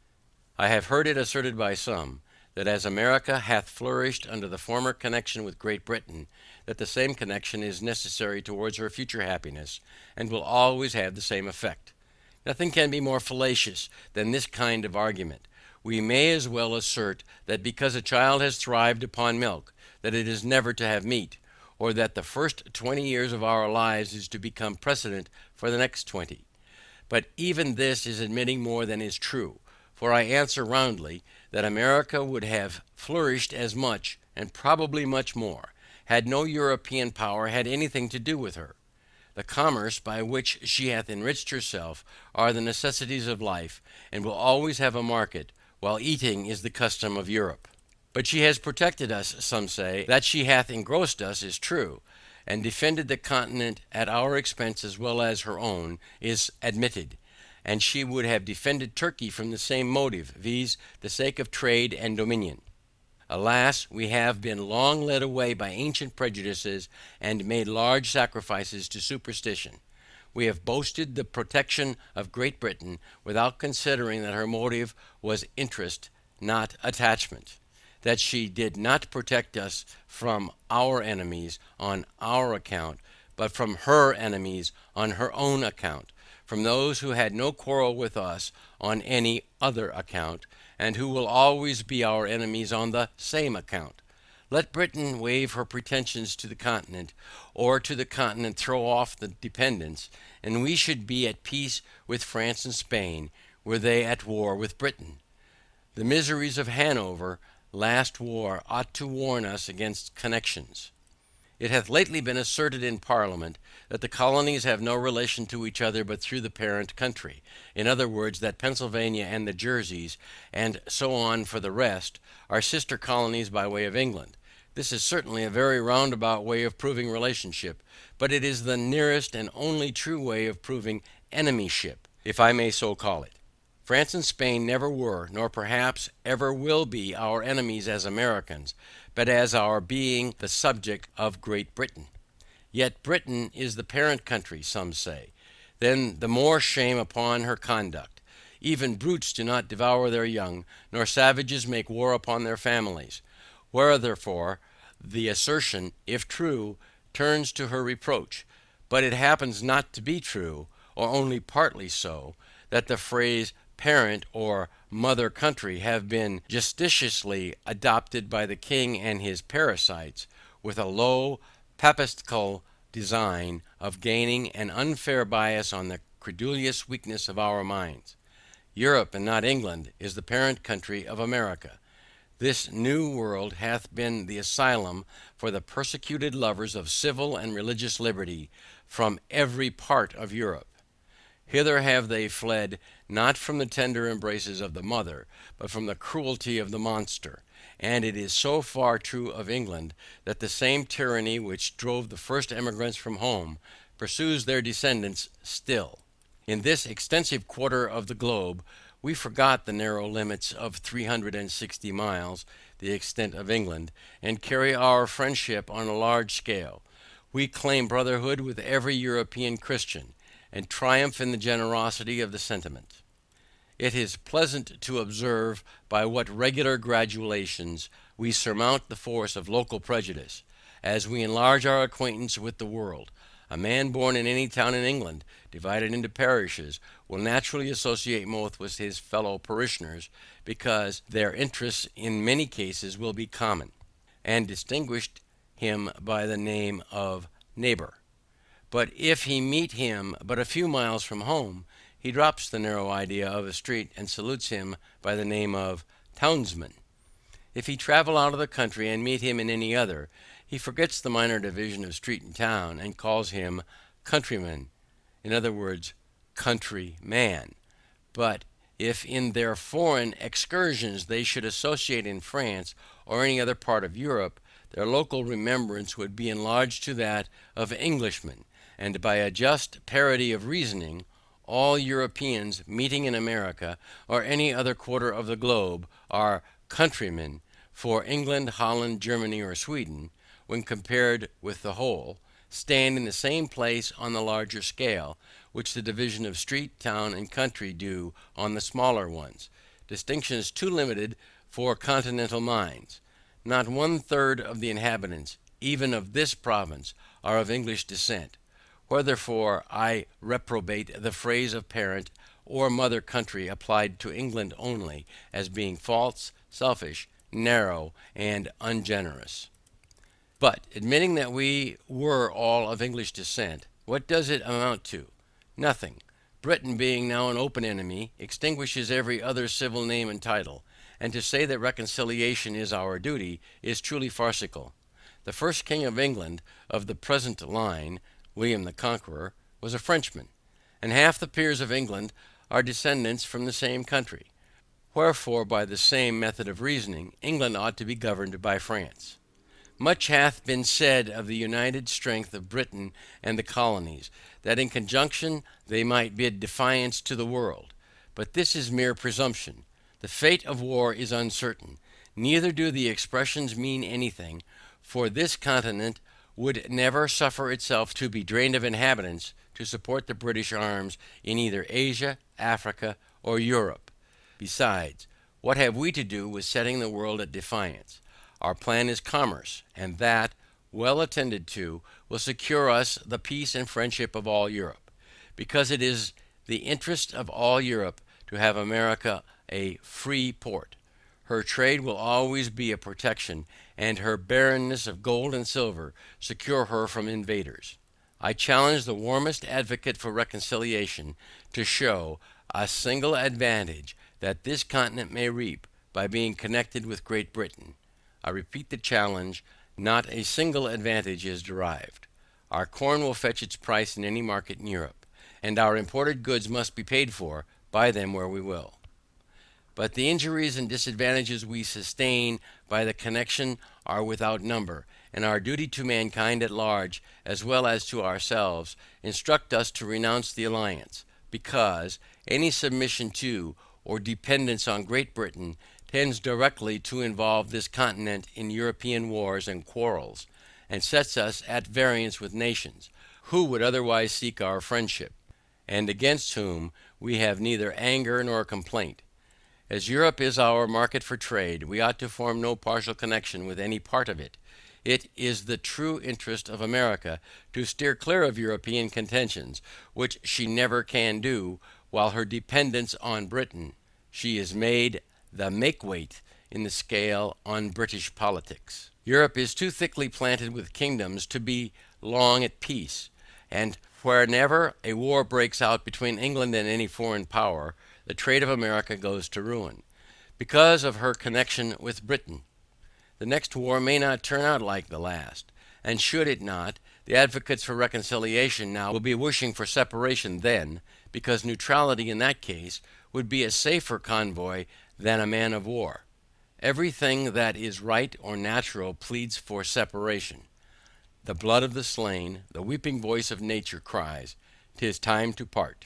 Speaker 1: I have heard it asserted by some, that as America hath flourished under the former connection with Great Britain, that the same connection is necessary towards her future happiness, and will always have the same effect. Nothing can be more fallacious than this kind of argument. We may as well assert that because a child has thrived upon milk, that it is never to have meat, or that the first 20 years of our lives is to become precedent for the next 20. But even this is admitting more than is true, for I answer roundly, that America would have flourished as much, and probably much more, had no European power had anything to do with her. The commerce by which she hath enriched herself are the necessities of life, and will always have a market, while eating is the custom of Europe. But she has protected us, some say. That she hath engrossed us is true, and defended the continent at our expense as well as her own, is admitted. And she would have defended Turkey from the same motive, viz., the sake of trade and dominion. Alas, we have been long led away by ancient prejudices, and made large sacrifices to superstition. We have boasted the protection of Great Britain, without considering that her motive was interest, not attachment; that she did not protect us from our enemies on our account, but from her enemies on her own account; from those who had no quarrel with us on any other account, and who will always be our enemies on the same account. Let Britain waive her pretensions to the continent, or to the continent throw off the dependence, and we should be at peace with France and Spain, were they at war with Britain. The miseries of Hanover last war ought to warn us against connections. It hath lately been asserted in Parliament that the colonies have no relation to each other but through the parent country. In other words, that Pennsylvania and the Jerseys, and so on for the rest, are sister colonies by way of England. This is certainly a very roundabout way of proving relationship, but it is the nearest and only true way of proving enemyship, if I may so call it. France and Spain never were, nor perhaps ever will be, our enemies as Americans, but as our being the subject of Great Britain. Yet Britain is the parent country, some say. Then the more shame upon her conduct. Even brutes do not devour their young, nor savages make war upon their families. Wherefore the assertion, if true, turns to her reproach. But it happens not to be true, or only partly so, that the phrase parent or mother country have been justiciously adopted by the king and his parasites, with a low papistical design of gaining an unfair bias on the credulous weakness of our minds. Europe, and not England, is the parent country of America. This new world hath been the asylum for the persecuted lovers of civil and religious liberty from every part of Europe. Hither have they fled, not from the tender embraces of the mother, but from the cruelty of the monster. And it is so far true of England, that the same tyranny which drove the first emigrants from home, pursues their descendants still. In this extensive quarter of the globe, we forgot the narrow limits of 360 miles, the extent of England, and carry our friendship on a large scale. We claim brotherhood with every European Christian, and triumph in the generosity of the sentiment. It is pleasant to observe by what regular gradations we surmount the force of local prejudice, as we enlarge our acquaintance with the world. A man born in any town in England, divided into parishes, will naturally associate most with his fellow parishioners, because their interests in many cases will be common, and distinguish him by the name of neighbor. But if he meet him but a few miles from home, he drops the narrow idea of a street, and salutes him by the name of townsman. If he travel out of the country and meet him in any other, he forgets the minor division of street and town, and calls him countryman, in other words, country man. But if in their foreign excursions they should associate in France or any other part of Europe, their local remembrance would be enlarged to that of Englishmen, and by a just parity of reasoning, all Europeans meeting in America or any other quarter of the globe are countrymen, for England, Holland, Germany, or Sweden, when compared with the whole, stand in the same place on the larger scale, which the division of street, town, and country do on the smaller ones. Distinctions too limited for continental minds. Not 1/3 of the inhabitants, even of this province, are of English descent. Wherefore I reprobate the phrase of parent or mother country applied to England only, as being false, selfish, narrow, and ungenerous. But, admitting that we were all of English descent, what does it amount to? Nothing. Britain, being now an open enemy, extinguishes every other civil name and title, and to say that reconciliation is our duty is truly farcical. The first king of England of the present line, William the Conqueror, was a Frenchman, and half the peers of England are descendants from the same country. Wherefore, by the same method of reasoning, England ought to be governed by France. Much hath been said of the united strength of Britain and the colonies, that in conjunction they might bid defiance to the world. But this is mere presumption. The fate of war is uncertain, neither do the expressions mean anything, for this continent would never suffer itself to be drained of inhabitants to support the British arms in either Asia, Africa, or Europe. Besides, what have we to do with setting the world at defiance? Our plan is commerce, and that, well attended to, will secure us the peace and friendship of all Europe, because it is the interest of all Europe to have America a free port. Her trade will always be a protection, and her barrenness of gold and silver secure her from invaders. I challenge the warmest advocate for reconciliation to show a single advantage that this continent may reap by being connected with Great Britain. I repeat the challenge, not a single advantage is derived. Our corn will fetch its price in any market in Europe, and our imported goods must be paid for, buy them where we will. But the injuries and disadvantages we sustain by the connection are without number, and our duty to mankind at large, as well as to ourselves, instruct us to renounce the alliance, because any submission to or dependence on Great Britain tends directly to involve this continent in European wars and quarrels, and sets us at variance with nations, who would otherwise seek our friendship, and against whom we have neither anger nor complaint. As Europe is our market for trade, we ought to form no partial connection with any part of it. It is the true interest of America to steer clear of European contentions, which she never can do, while her dependence on Britain, she is made the make-weight in the scale on British politics. Europe is too thickly planted with kingdoms to be long at peace, and whenever a war breaks out between England and any foreign power, the trade of America goes to ruin, because of her connection with Britain. The next war may not turn out like the last, and should it not, the advocates for reconciliation now will be wishing for separation then, because neutrality in that case would be a safer convoy than a man of war. Everything that is right or natural pleads for separation. The blood of the slain, the weeping voice of nature cries, "'Tis time to part."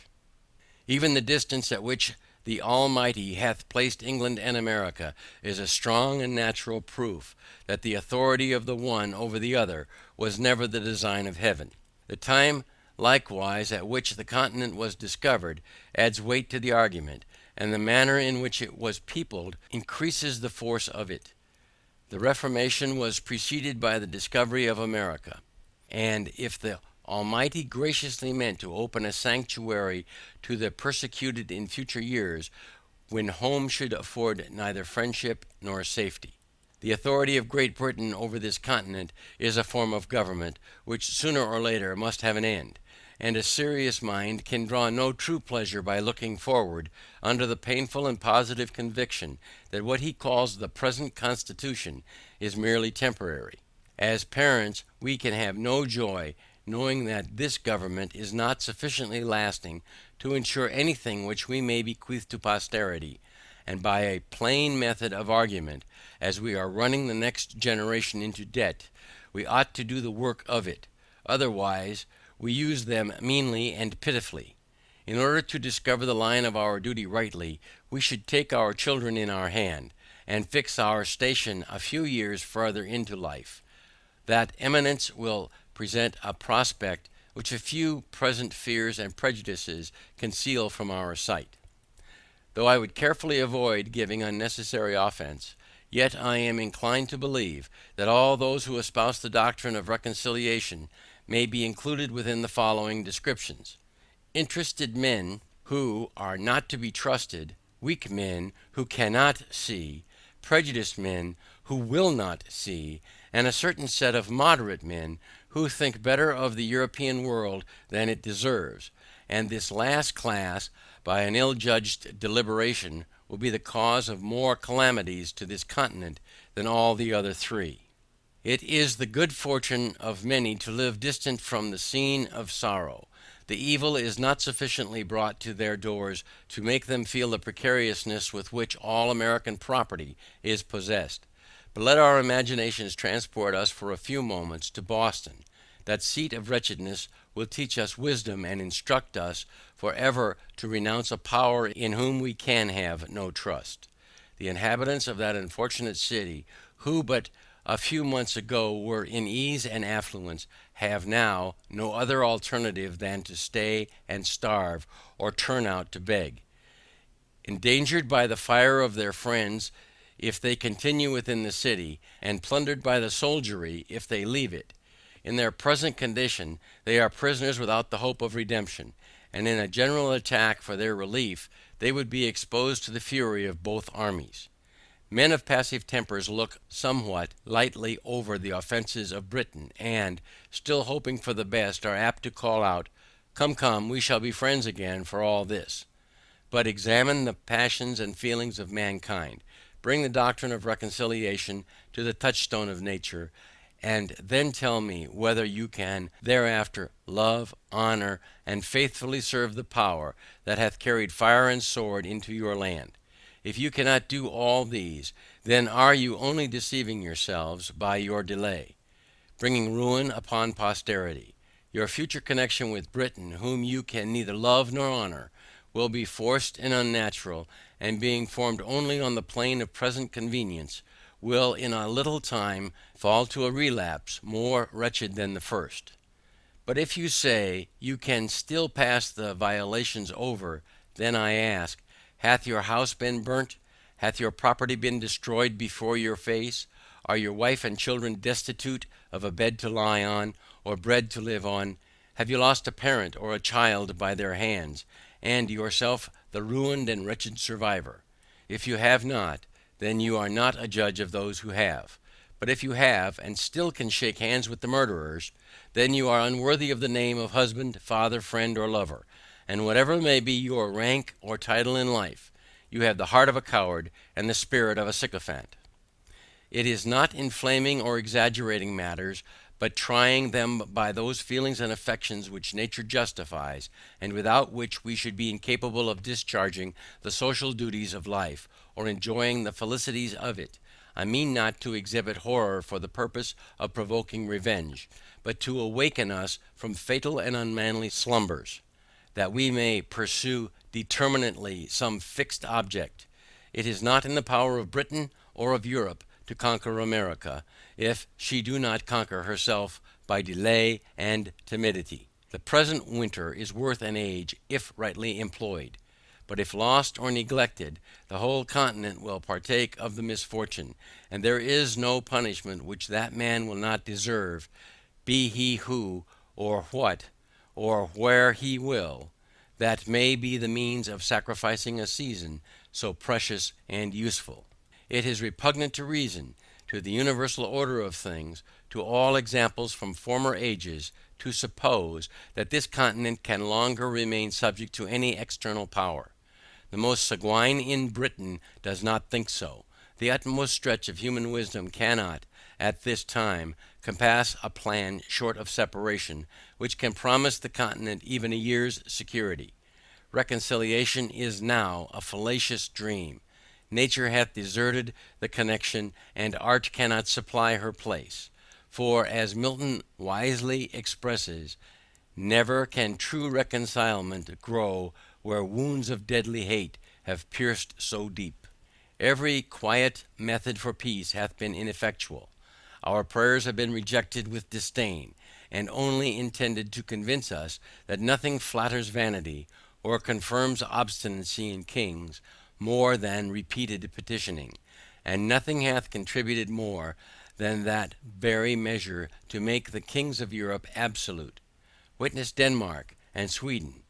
Speaker 1: Even the distance at which the Almighty hath placed England and America is a strong and natural proof that the authority of the one over the other was never the design of heaven. The time likewise at which the continent was discovered adds weight to the argument, and the manner in which it was peopled increases the force of it. The Reformation was preceded by the discovery of America, and if the Almighty graciously meant to open a sanctuary to the persecuted in future years, when home should afford neither friendship nor safety. The authority of Great Britain over this continent is a form of government, which sooner or later must have an end, and a serious mind can draw no true pleasure by looking forward, under the painful and positive conviction that what he calls the present constitution is merely temporary. As parents, we can have no joy knowing that this government is not sufficiently lasting to ensure anything which we may bequeath to posterity, and by a plain method of argument, as we are running the next generation into debt, we ought to do the work of it. Otherwise, we use them meanly and pitifully. In order to discover the line of our duty rightly, we should take our children in our hand, and fix our station a few years farther into life. That eminence will present a prospect which a few present fears and prejudices conceal from our sight. Though I would carefully avoid giving unnecessary offense, yet I am inclined to believe that all those who espouse the doctrine of reconciliation may be included within the following descriptions: interested men who are not to be trusted, weak men who cannot see, prejudiced men who will not see, and a certain set of moderate men who think better of the European world than it deserves, and this last class, by an ill-judged deliberation, will be the cause of more calamities to this continent than all the other three. It is the good fortune of many to live distant from the scene of sorrow. The evil is not sufficiently brought to their doors to make them feel the precariousness with which all American property is possessed. But let our imaginations transport us for a few moments to Boston. That seat of wretchedness will teach us wisdom and instruct us for ever to renounce a power in whom we can have no trust. The inhabitants of that unfortunate city, who but a few months ago were in ease and affluence, have now no other alternative than to stay and starve, or turn out to beg. Endangered by the fire of their friends if they continue within the city, and plundered by the soldiery if they leave it. In their present condition, they are prisoners without the hope of redemption, and in a general attack for their relief, they would be exposed to the fury of both armies. Men of passive tempers look somewhat lightly over the offences of Britain, and, still hoping for the best, are apt to call out, "Come, come, we shall be friends again for all this." But examine the passions and feelings of mankind, bring the doctrine of reconciliation to the touchstone of nature, and then tell me whether you can thereafter love, honour, and faithfully serve the power that hath carried fire and sword into your land. If you cannot do all these, then are you only deceiving yourselves by your delay, bringing ruin upon posterity. Your future connection with Britain, whom you can neither love nor honour, will be forced and unnatural, and being formed only on the plane of present convenience, will in a little time fall to a relapse more wretched than the first. But if you say you can still pass the violations over, then I ask, hath your house been burnt? Hath your property been destroyed before your face? Are your wife and children destitute of a bed to lie on, or bread to live on? Have you lost a parent or a child by their hands, and yourself the ruined and wretched survivor? If you have not, then you are not a judge of those who have. But if you have, and still can shake hands with the murderers, then you are unworthy of the name of husband, father, friend, or lover. And whatever may be your rank or title in life, you have the heart of a coward and the spirit of a sycophant. It is not inflaming or exaggerating matters, but trying them by those feelings and affections which nature justifies, and without which we should be incapable of discharging the social duties of life, or enjoying the felicities of it. I mean not to exhibit horror for the purpose of provoking revenge, but to awaken us from fatal and unmanly slumbers, that we may pursue determinately some fixed object. It is not in the power of Britain or of Europe to conquer America, if she do not conquer herself by delay and timidity. The present winter is worth an age if rightly employed, but if lost or neglected, the whole continent will partake of the misfortune, and there is no punishment which that man will not deserve, be he who, or what, or where he will, that may be the means of sacrificing a season so precious and useful. It is repugnant to reason, to the universal order of things, to all examples from former ages, to suppose that this continent can longer remain subject to any external power. The most sanguine in Britain does not think so. The utmost stretch of human wisdom cannot, at this time, compass a plan short of separation, which can promise the continent even a year's security. Reconciliation is now a fallacious dream. Nature hath deserted the connection, and art cannot supply her place. For, as Milton wisely expresses, never can true reconcilement grow where wounds of deadly hate have pierced so deep. Every quiet method for peace hath been ineffectual. Our prayers have been rejected with disdain, and only intended to convince us that nothing flatters vanity, or confirms obstinacy in kings, more than repeated petitioning, and nothing hath contributed more than that very measure to make the kings of Europe absolute. Witness Denmark and Sweden.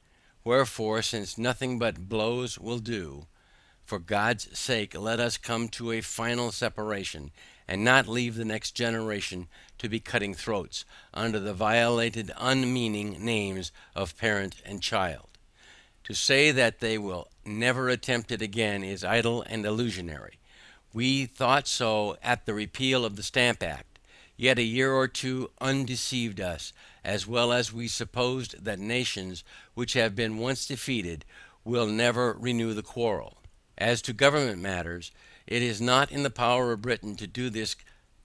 Speaker 1: Wherefore, since nothing but blows will do, for God's sake let us come to a final separation, and not leave the next generation to be cutting throats under the violated unmeaning names of parent and child. To say that they will never attempt it again is idle and illusionary. We thought so at the repeal of the Stamp Act, yet a year or two undeceived us, as well as we supposed that nations which have been once defeated will never renew the quarrel. As to government matters, it is not in the power of Britain to do this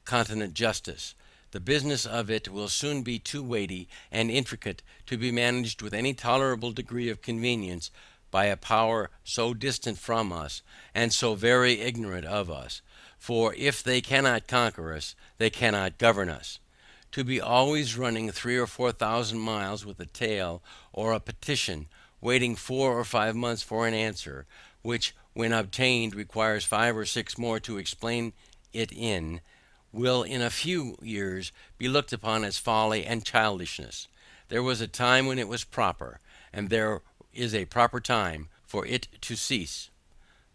Speaker 1: continent justice. The business of it will soon be too weighty and intricate to be managed with any tolerable degree of convenience by a power so distant from us, and so very ignorant of us. For if they cannot conquer us, they cannot govern us. To be always running 3,000 or 4,000 miles with a tale or a petition, waiting 4 or 5 months for an answer, which when obtained requires 5 or 6 more to explain it in, will in a few years be looked upon as folly and childishness. There was a time when it was proper, and there is a proper time for it to cease.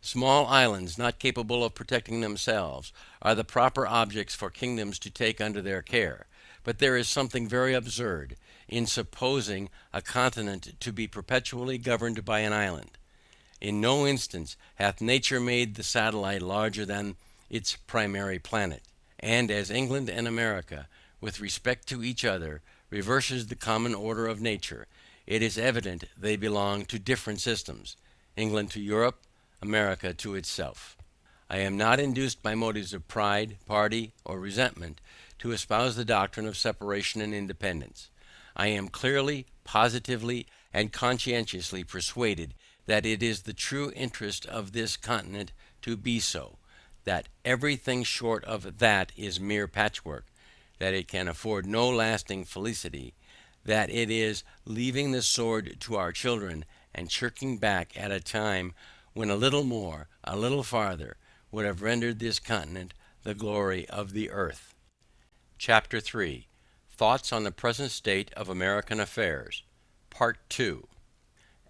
Speaker 1: Small islands, not capable of protecting themselves, are the proper objects for kingdoms to take under their care. But there is something very absurd in supposing a continent to be perpetually governed by an island. In no instance hath nature made the satellite larger than its primary planet. And as England and America, with respect to each other, reverses the common order of nature, it is evident they belong to different systems. England to Europe, America to itself. I am not induced by motives of pride, party, or resentment to espouse the doctrine of separation and independence. I am clearly, positively, and conscientiously persuaded that it is the true interest of this continent to be so, that everything short of that is mere patchwork, that it can afford no lasting felicity, that it is leaving the sword to our children and shirking back at a time when a little more, a little farther, would have rendered this continent the glory of the earth. Chapter 3. Thoughts on the present state of American affairs. Part 2.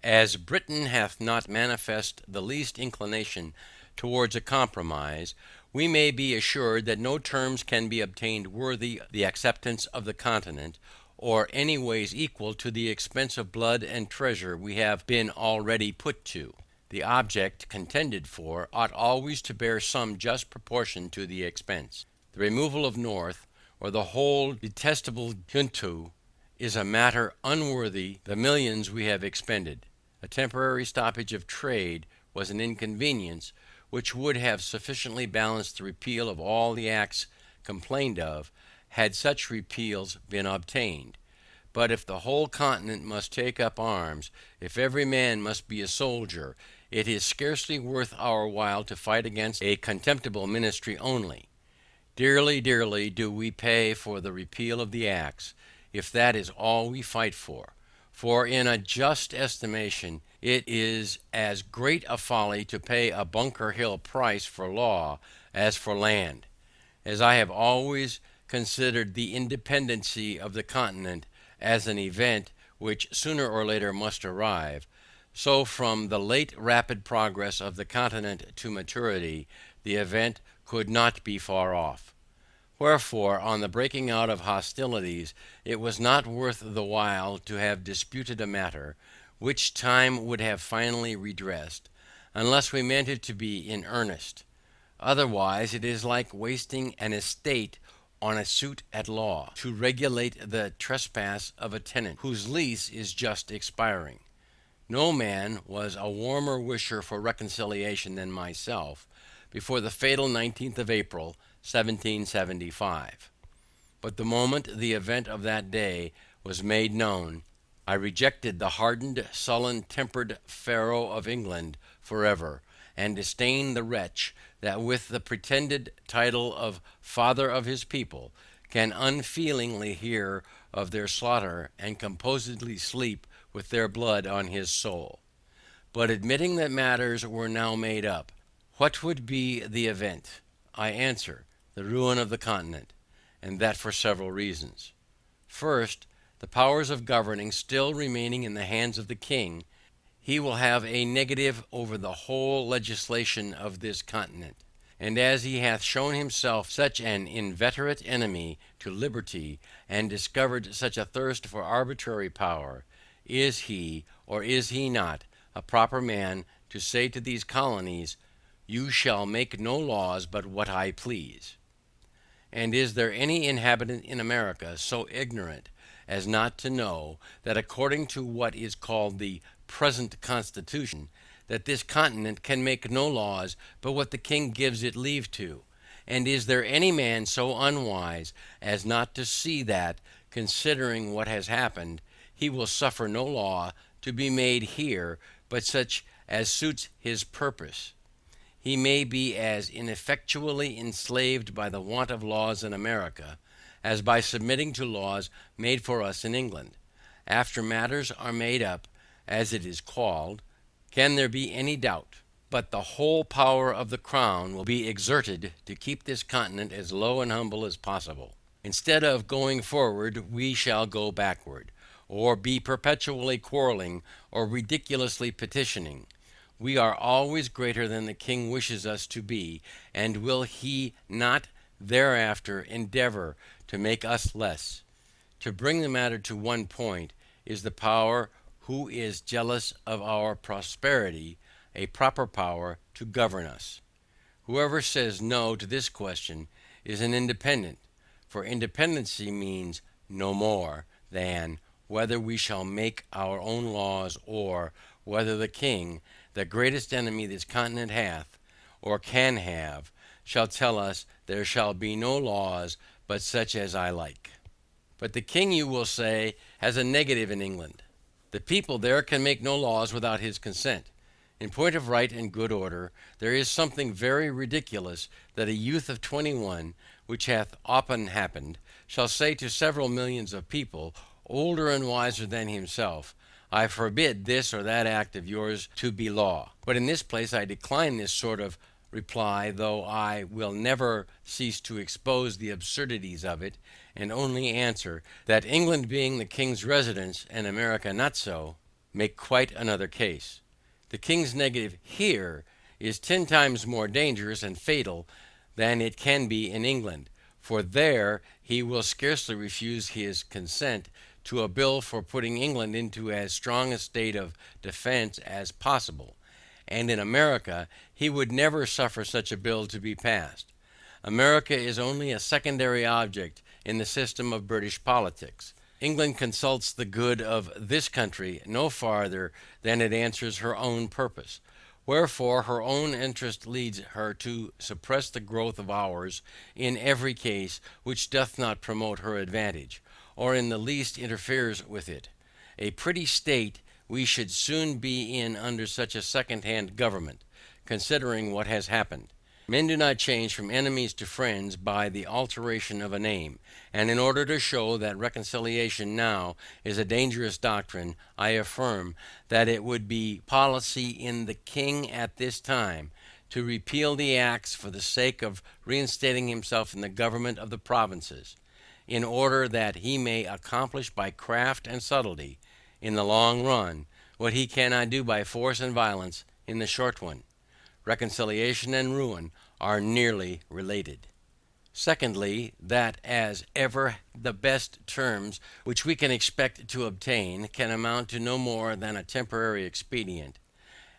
Speaker 1: As Britain hath not manifest the least inclination towards a compromise, we may be assured that no terms can be obtained worthy the acceptance of the continent, or any ways equal to the expense of blood and treasure we have been already put to. The object contended for ought always to bear some just proportion to the expense. The removal of North, or the whole detestable junto, is a matter unworthy the millions we have expended. A temporary stoppage of trade was an inconvenience which would have sufficiently balanced the repeal of all the acts complained of, had such repeals been obtained. But if the whole continent must take up arms, if every man must be a soldier, it is scarcely worth our while to fight against a contemptible ministry only. Dearly, dearly do we pay for the repeal of the acts, if that is all we fight for. For in a just estimation, it is as great a folly to pay a Bunker Hill price for law as for land. As I have always considered the independency of the continent as an event which sooner or later must arrive, so from the late rapid progress of the continent to maturity, the event could not be far off. Wherefore, on the breaking out of hostilities, it was not worth the while to have disputed a matter, which time would have finally redressed, unless we meant it to be in earnest. Otherwise, it is like wasting an estate on a suit at law, to regulate the trespass of a tenant, whose lease is just expiring. No man was a warmer wisher for reconciliation than myself, before the fatal 19th of April, 1775. But the moment the event of that day was made known, I rejected the hardened, sullen-tempered Pharaoh of England forever, and disdained the wretch that with the pretended title of father of his people can unfeelingly hear of their slaughter and composedly sleep with their blood on his soul. But admitting that matters were now made up, what would be the event? I answer, the ruin of the continent, and that for several reasons. First, the powers of governing still remaining in the hands of the king, he will have a negative over the whole legislation of this continent. And as he hath shown himself such an inveterate enemy to liberty, and discovered such a thirst for arbitrary power, is he, or is he not, a proper man to say to these colonies, you shall make no laws but what I please? And is there any inhabitant in America so ignorant as not to know that according to what is called the present Constitution, that this continent can make no laws but what the king gives it leave to? And is there any man so unwise as not to see that, considering what has happened, he will suffer no law to be made here but such as suits his purpose? He may be as ineffectually enslaved by the want of laws in America, as by submitting to laws made for us in England. After matters are made up, as it is called, can there be any doubt but the whole power of the crown will be exerted to keep this continent as low and humble as possible? Instead of going forward, we shall go backward, or be perpetually quarrelling or ridiculously petitioning. We are always greater than the king wishes us to be, and will he not thereafter endeavour to make us less? To bring the matter to one point, is the power who is jealous of our prosperity a proper power to govern us? Whoever says no to this question is an independent, for independency means no more than whether we shall make our own laws, or whether the king, the greatest enemy this continent hath, or can have, shall tell us there shall be no laws but such as I like. But the king, you will say, has a negative in England. The people there can make no laws without his consent. In point of right and good order, there is something very ridiculous that a youth of 21, which hath often happened, shall say to several millions of people, older and wiser than himself, I forbid this or that act of yours to be law. But in this place I decline this sort of reply, though I will never cease to expose the absurdities of it, and only answer, that England being the king's residence, and America not so, make quite another case. The king's negative here is 10 times more dangerous and fatal than it can be in England, for there he will scarcely refuse his consent to a bill for putting England into as strong a state of defense as possible, and in America he would never suffer such a bill to be passed. America is only a secondary object in the system of British politics. England consults the good of this country no farther than it answers her own purpose. Wherefore her own interest leads her to suppress the growth of ours in every case which doth not promote her advantage, or in the least interferes with it. A pretty state we should soon be in under such a second-hand government, considering what has happened. Men do not change from enemies to friends by the alteration of a name, and in order to show that reconciliation now is a dangerous doctrine, I affirm that it would be policy in the king at this time to repeal the acts for the sake of reinstating himself in the government of the provinces, in order that he may accomplish by craft and subtlety, in the long run, what he cannot do by force and violence in the short one. Reconciliation and ruin are nearly related. Secondly, that as ever the best terms which we can expect to obtain can amount to no more than a temporary expedient,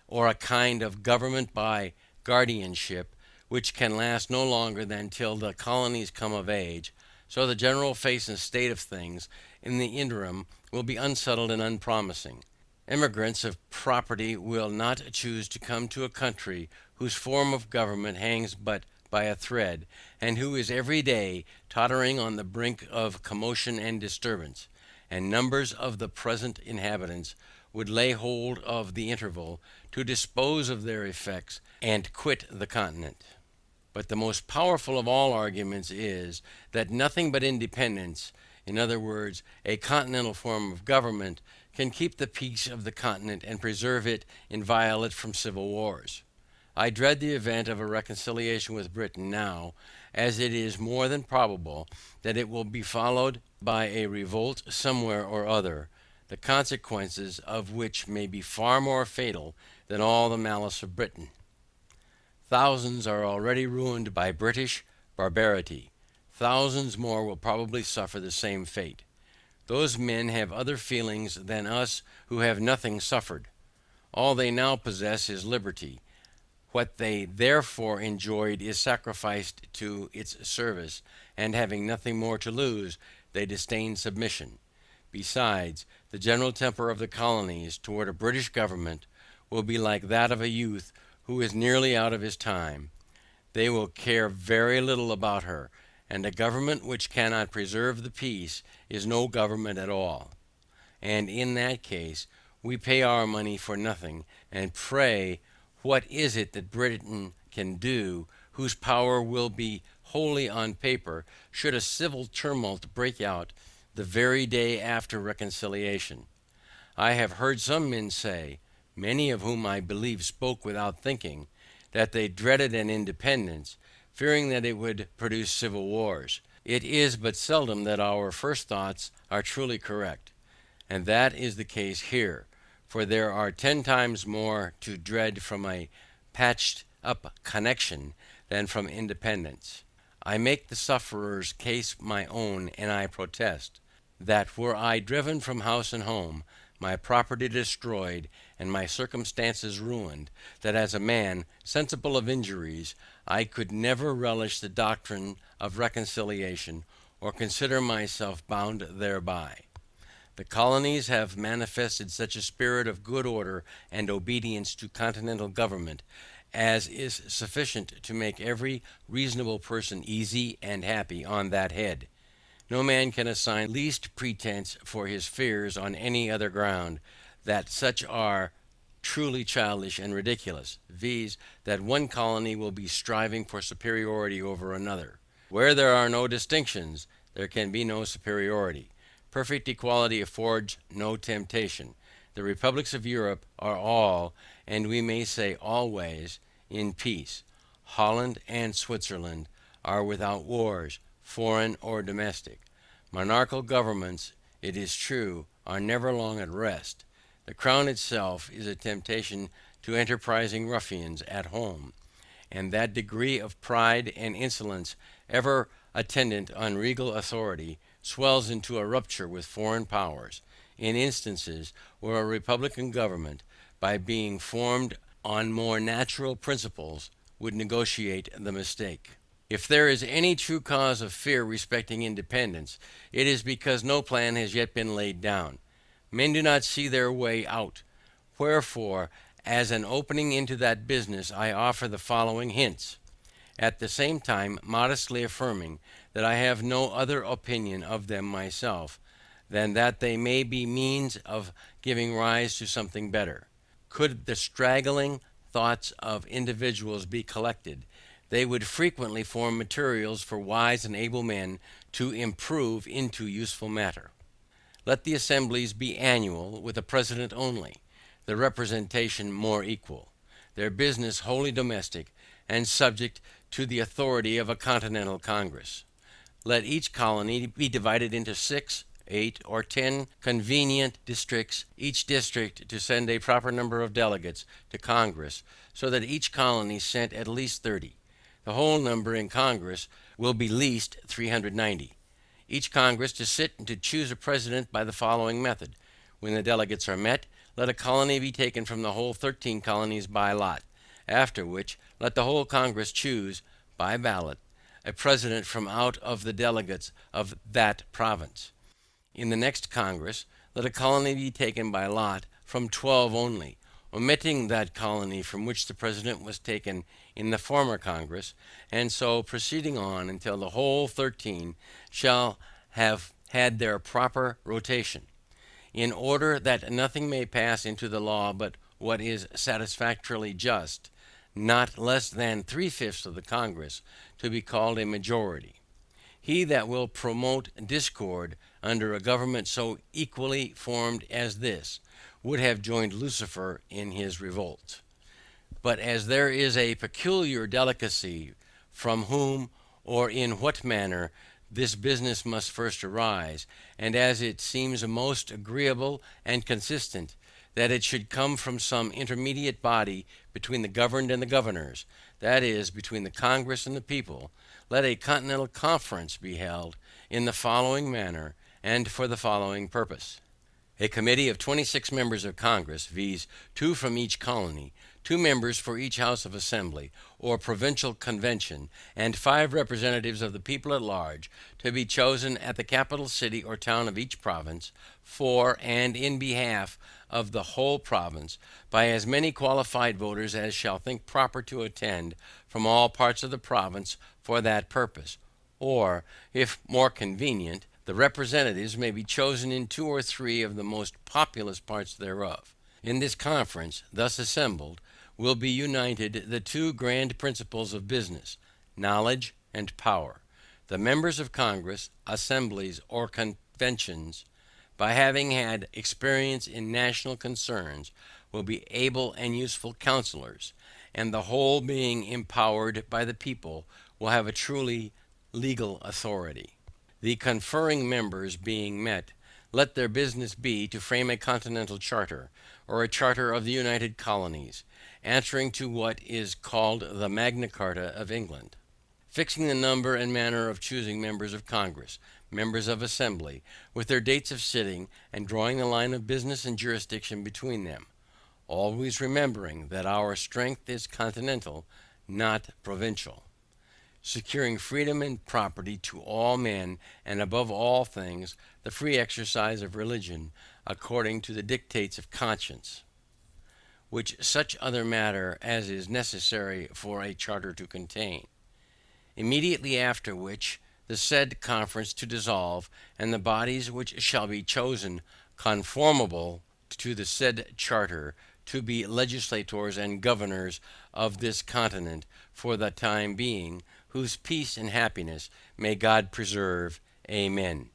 Speaker 1: or a kind of government by guardianship, which can last no longer than till the colonies come of age, so the general face and state of things in the interim will be unsettled and unpromising. Emigrants of property will not choose to come to a country whose form of government hangs but by a thread, and who is every day tottering on the brink of commotion and disturbance, and numbers of the present inhabitants would lay hold of the interval to dispose of their effects and quit the continent. But the most powerful of all arguments is, that nothing but independence, in other words, a continental form of government, can keep the peace of the continent and preserve it inviolate from civil wars. I dread the event of a reconciliation with Britain now, as it is more than probable that it will be followed by a revolt somewhere or other, the consequences of which may be far more fatal than all the malice of Britain. Thousands are already ruined by British barbarity. Thousands more will probably suffer the same fate. Those men have other feelings than us who have nothing suffered. All they now possess is liberty. What they therefore enjoyed is sacrificed to its service, and having nothing more to lose, they disdain submission. Besides, the general temper of the colonies toward a British government will be like that of a youth who is nearly out of his time. They will care very little about her, and a government which cannot preserve the peace is no government at all. And in that case we pay our money for nothing, and pray what is it that Britain can do, whose power will be wholly on paper, should a civil tumult break out the very day after reconciliation? I have heard some men say, many of whom I believe spoke without thinking, that they dreaded an independence, fearing that it would produce civil wars. It is but seldom that our first thoughts are truly correct. And that is the case here, for there are 10 times more to dread from a patched up connection than from independence. I make the sufferer's case my own, and I protest, that were I driven from house and home, my property destroyed, and my circumstances ruined, that as a man sensible of injuries, I could never relish the doctrine of reconciliation, or consider myself bound thereby. The colonies have manifested such a spirit of good order and obedience to continental government as is sufficient to make every reasonable person easy and happy on that head. No man can assign least pretence for his fears on any other ground than such are truly childish and ridiculous, viz., that one colony will be striving for superiority over another. Where there are no distinctions, there can be no superiority. Perfect equality affords no temptation. The republics of Europe are all, and we may say always, in peace. Holland and Switzerland are without wars, foreign or domestic. Monarchical governments, it is true, are never long at rest. The crown itself is a temptation to enterprising ruffians at home, and that degree of pride and insolence ever attendant on regal authority swells into a rupture with foreign powers, in instances where a republican government, by being formed on more natural principles, would negotiate the mistake. If there is any true cause of fear respecting independence, it is because no plan has yet been laid down. Men do not see their way out. Wherefore, as an opening into that business, I offer the following hints, at the same time modestly affirming that I have no other opinion of them myself than that they may be means of giving rise to something better. Could the straggling thoughts of individuals be collected, they would frequently form materials for wise and able men to improve into useful matter. Let the assemblies be annual, with a president only, the representation more equal, their business wholly domestic, and subject to the authority of a continental congress. Let each colony be divided into 6, 8, or 10 convenient districts, each district to send a proper number of delegates to Congress, so that each colony sent at least 30. The whole number in Congress will be least 390. Each Congress to sit and to choose a president by the following method. When the delegates are met, let a colony be taken from the whole 13 colonies by lot, after which let the whole Congress choose, by ballot, a president from out of the delegates of that province. In the next Congress, let a colony be taken by lot from 12 only, omitting that colony from which the president was taken in the former Congress, and so proceeding on until the whole 13 shall have had their proper rotation, in order that nothing may pass into the law but what is satisfactorily just, not less than 3/5 of the Congress to be called a majority. He that will promote discord under a government so equally formed as this, would have joined Lucifer in his revolt. But as there is a peculiar delicacy from whom or in what manner this business must first arise, and as it seems most agreeable and consistent that it should come from some intermediate body between the governed and the governors, that is, between the Congress and the people, let a continental conference be held in the following manner, and for the following purpose. A committee of 26 members of Congress, viz., 2 from each colony, 2 members for each house of assembly or provincial convention, and 5 representatives of the people at large, to be chosen at the capital city or town of each province, for and in behalf of the whole province, by as many qualified voters as shall think proper to attend from all parts of the province for that purpose, or, if more convenient, the representatives may be chosen in 2 or 3 of the most populous parts thereof. In this conference, thus assembled, will be united the 2 grand principles of business, knowledge and power. The members of Congress, assemblies, or conventions, by having had experience in national concerns, will be able and useful counselors, and the whole being empowered by the people, will have a truly legal authority. The conferring members being met, let their business be to frame a continental charter, or a charter of the United Colonies, answering to what is called the Magna Carta of England, fixing the number and manner of choosing members of Congress, members of Assembly, with their dates of sitting, and drawing the line of business and jurisdiction between them, always remembering that our strength is continental, not provincial, securing freedom and property to all men, and above all things the free exercise of religion according to the dictates of conscience, which such other matter as is necessary for a charter to contain. Immediately after which, the said conference to dissolve, and the bodies which shall be chosen conformable to the said charter to be legislators and governors of this continent for the time being, whose peace and happiness may God preserve. Amen.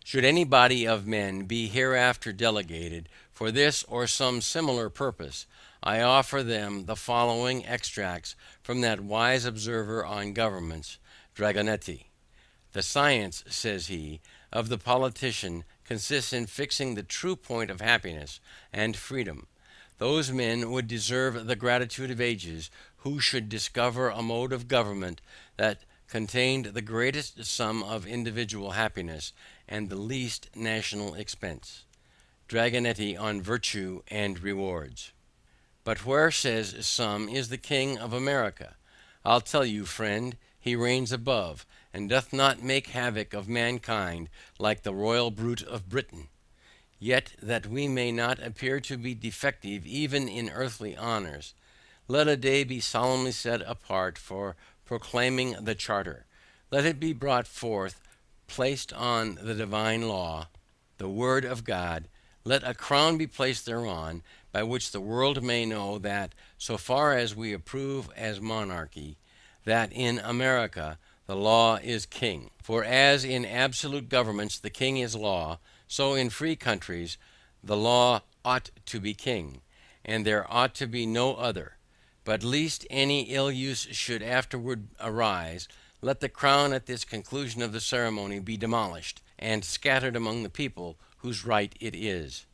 Speaker 1: Should any body of men be hereafter delegated for this or some similar purpose, I offer them the following extracts from that wise observer on governments, Dragonetti. The science, says he, of the politician consists in fixing the true point of happiness and freedom. Those men would deserve the gratitude of ages who should discover a mode of government that contained the greatest sum of individual happiness and the least national expense. Dragonetti on Virtue and Rewards. But where, says some, is the King of America? I'll tell you, friend, he reigns above, and doth not make havoc of mankind like the royal brute of Britain. Yet, that we may not appear to be defective even in earthly honors, let a day be solemnly set apart for proclaiming the charter. Let it be brought forth, placed on the divine law, the word of God. Let a crown be placed thereon, by which the world may know that, so far as we approve as monarchy, that in America the law is king. For as in absolute governments the king is law, so in free countries the law ought to be king, and there ought to be no other. But lest any ill use should afterward arise, let the crown at this conclusion of the ceremony be demolished, and scattered among the people whose right it is.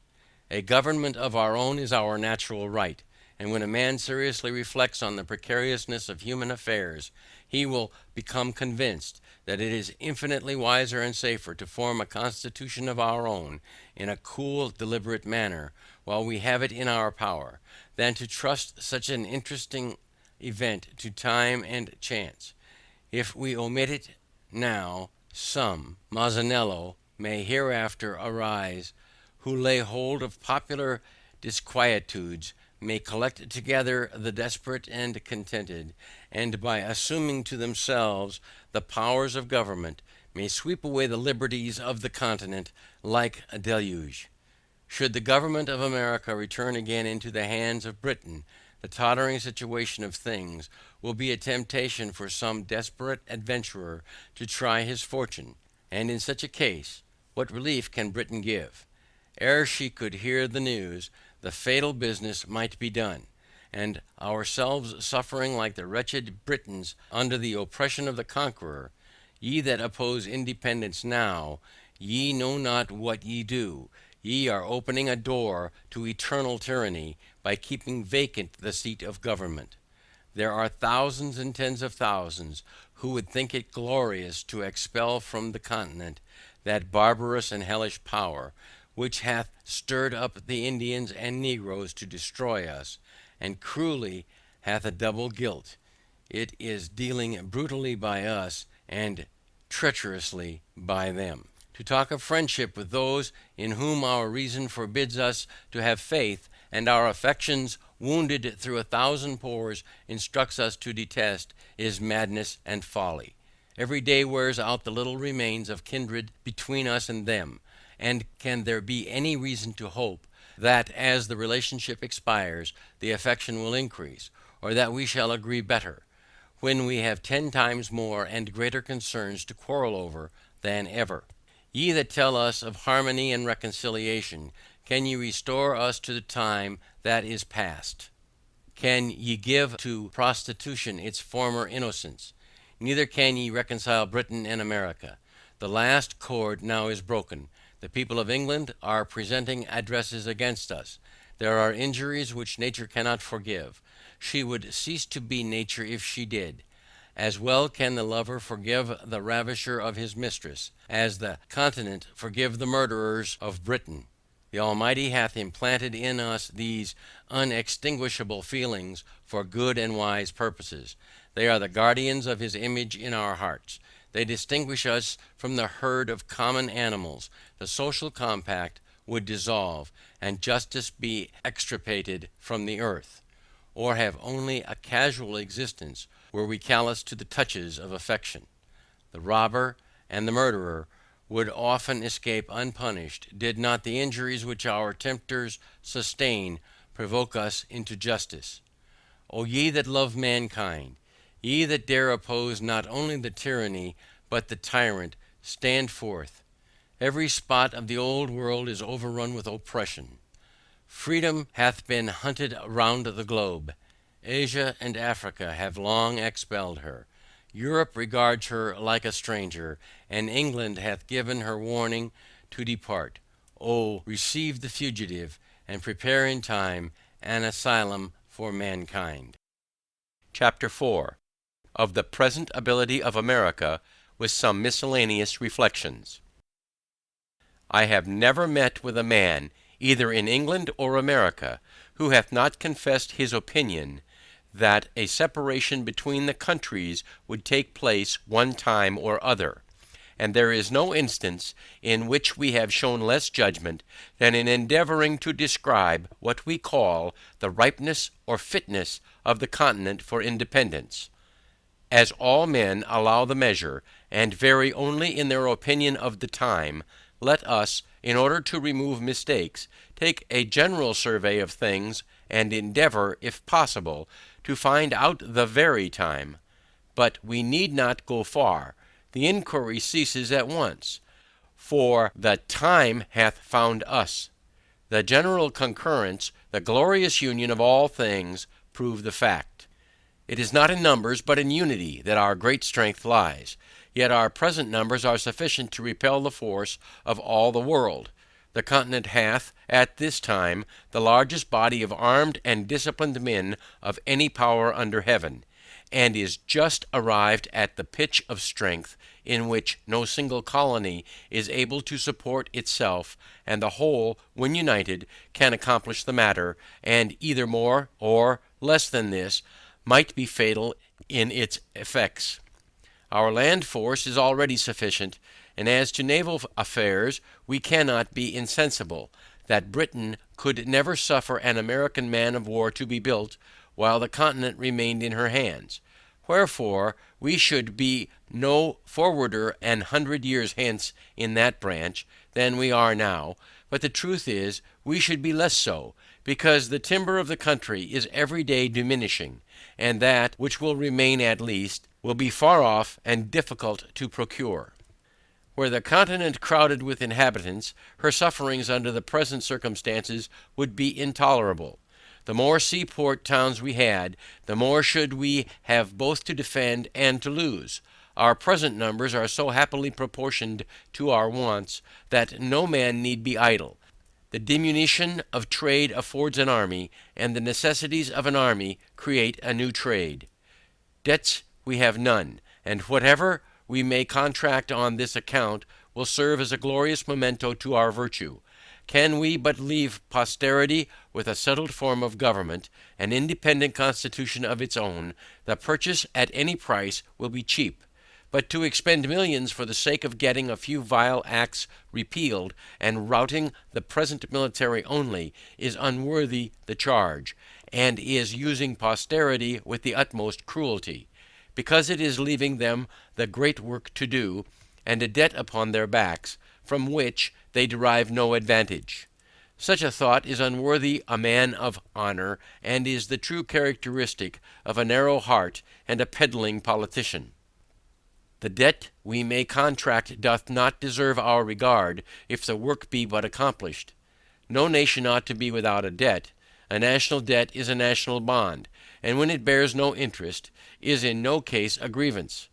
Speaker 1: A government of our own is our natural right, and when a man seriously reflects on the precariousness of human affairs, he will become convinced that it is infinitely wiser and safer to form a constitution of our own, in a cool, deliberate manner, while we have it in our power, than to trust such an interesting event to time and chance. If we omit it now, some Mazzanello may hereafter arise, who lay hold of popular disquietudes, may collect together the desperate and contented, and by assuming to themselves the powers of government, may sweep away the liberties of the continent like a deluge. Should the government of America return again into the hands of Britain, the tottering situation of things will be a temptation for some desperate adventurer to try his fortune, and in such a case, what relief can Britain give? Ere she could hear the news, the fatal business might be done, and ourselves suffering like the wretched Britons under the oppression of the conqueror. Ye that oppose independence now, ye know not what ye do. Ye are opening a door to eternal tyranny by keeping vacant the seat of government. There are thousands and tens of thousands who would think it glorious to expel from the continent that barbarous and hellish power, which hath stirred up the Indians and Negroes to destroy us, and cruelly hath a double guilt. It is dealing brutally by us, and treacherously by them. To talk of friendship with those in whom our reason forbids us to have faith, and our affections, wounded through 1,000 pores, instructs us to detest, is madness and folly. Every day wears out the little remains of kindred between us and them, and can there be any reason to hope that as the relationship expires, the affection will increase, or that we shall agree better, when we have 10 times more and greater concerns to quarrel over than ever? Ye that tell us of harmony and reconciliation, can ye restore us to the time that is past? Can ye give to prostitution its former innocence? Neither can ye reconcile Britain and America. The last cord now is broken. The people of England are presenting addresses against us. There are injuries which nature cannot forgive. She would cease to be nature if she did. As well can the lover forgive the ravisher of his mistress, as the continent forgive the murderers of Britain. The Almighty hath implanted in us these unextinguishable feelings for good and wise purposes. They are the guardians of his image in our hearts. They distinguish us from the herd of common animals. The social compact would dissolve, and justice be extirpated from the earth, or have only a casual existence, were we callous to the touches of affection. The robber and the murderer would often escape unpunished, did not the injuries which our tempters sustain provoke us into justice. O ye that love mankind, ye that dare oppose not only the tyranny but the tyrant, stand forth. Every spot of the old world is overrun with oppression. Freedom hath been hunted round the globe. Asia and Africa have long expelled her. Europe regards her like a stranger, and England hath given her warning to depart. O receive the fugitive, and prepare in time an asylum for mankind. Chapter 4. Of the present ability of America, with some miscellaneous reflections. I have never met with a man, either in England or America, who hath not confessed his opinion that a separation between the countries would take place one time or other, and there is no instance in which we have shown less judgment than in endeavouring to describe what we call the ripeness or fitness of the continent for independence. As all men allow the measure, and vary only in their opinion of the time, let us, in order to remove mistakes, take a general survey of things, and endeavour, if possible, to find out the very time. But we need not go far. The inquiry ceases at once, for the time hath found us. The general concurrence, the glorious union of all things, prove the fact. It is not in numbers, but in unity, that our great strength lies. Yet our present numbers are sufficient to repel the force of all the world. The continent hath, at this time, the largest body of armed and disciplined men of any power under heaven, and is just arrived at the pitch of strength in which no single colony is able to support itself, and the whole, when united, can accomplish the matter, and either more or less than this might be fatal in its effects. Our land force is already sufficient, and as to naval affairs, we cannot be insensible that Britain could never suffer an American man of war to be built while the continent remained in her hands. Wherefore we should be no forwarder an 100 years hence in that branch than we are now, but the truth is we should be less so, because the timber of the country is every day diminishing, and that which will remain at least will be far off and difficult to procure. Were the continent crowded with inhabitants, her sufferings under the present circumstances would be intolerable. The more seaport towns we had, the more should we have both to defend and to lose. Our present numbers are so happily proportioned to our wants, that no man need be idle. The diminution of trade affords an army, and the necessities of an army create a new trade. Debts we have none, and whatever we may contract on this account will serve as a glorious memento to our virtue. Can we but leave posterity with a settled form of government, an independent constitution of its own, the purchase at any price will be cheap. But to expend millions for the sake of getting a few vile acts repealed, and routing the present military only, is unworthy the charge, and is using posterity with the utmost cruelty, because it is leaving them the great work to do, and a debt upon their backs, from which they derive no advantage. Such a thought is unworthy a man of honor, and is the true characteristic of a narrow heart and a peddling politician. The debt we may contract doth not deserve our regard, if the work be but accomplished. No nation ought to be without a debt. A national debt is a national bond, and when it bears no interest, is in no case a grievance.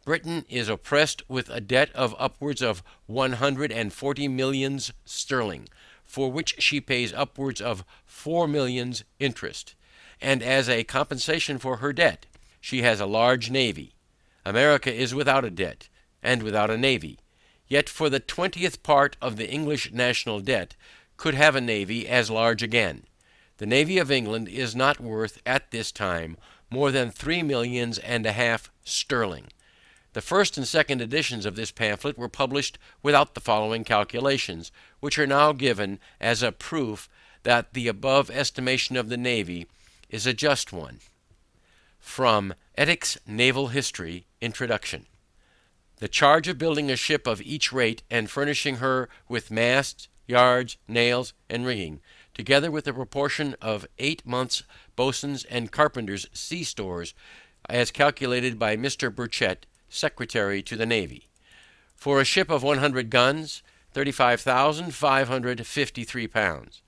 Speaker 1: Britain is oppressed with a debt of upwards of 140 millions sterling, for which she pays upwards of 4 millions interest, and as a compensation for her debt, she has a large navy. America is without a debt, and without a navy, yet for the 20th part of the English national debt could have a navy as large again. The navy of England is not worth at this time more than 3 millions and a half sterling. The first and second editions of this pamphlet were published without the following calculations, which are now given as a proof that the above estimation of the navy is a just one. From Ethics Naval History, Introduction. The charge of building a ship of each rate and furnishing her with masts, yards, nails, and rigging, together with the proportion of 8 months' boatswain's and carpenter's sea stores, as calculated by Mr. Burchett, Secretary to the Navy. For a ship of 100 guns, 35,553 pounds.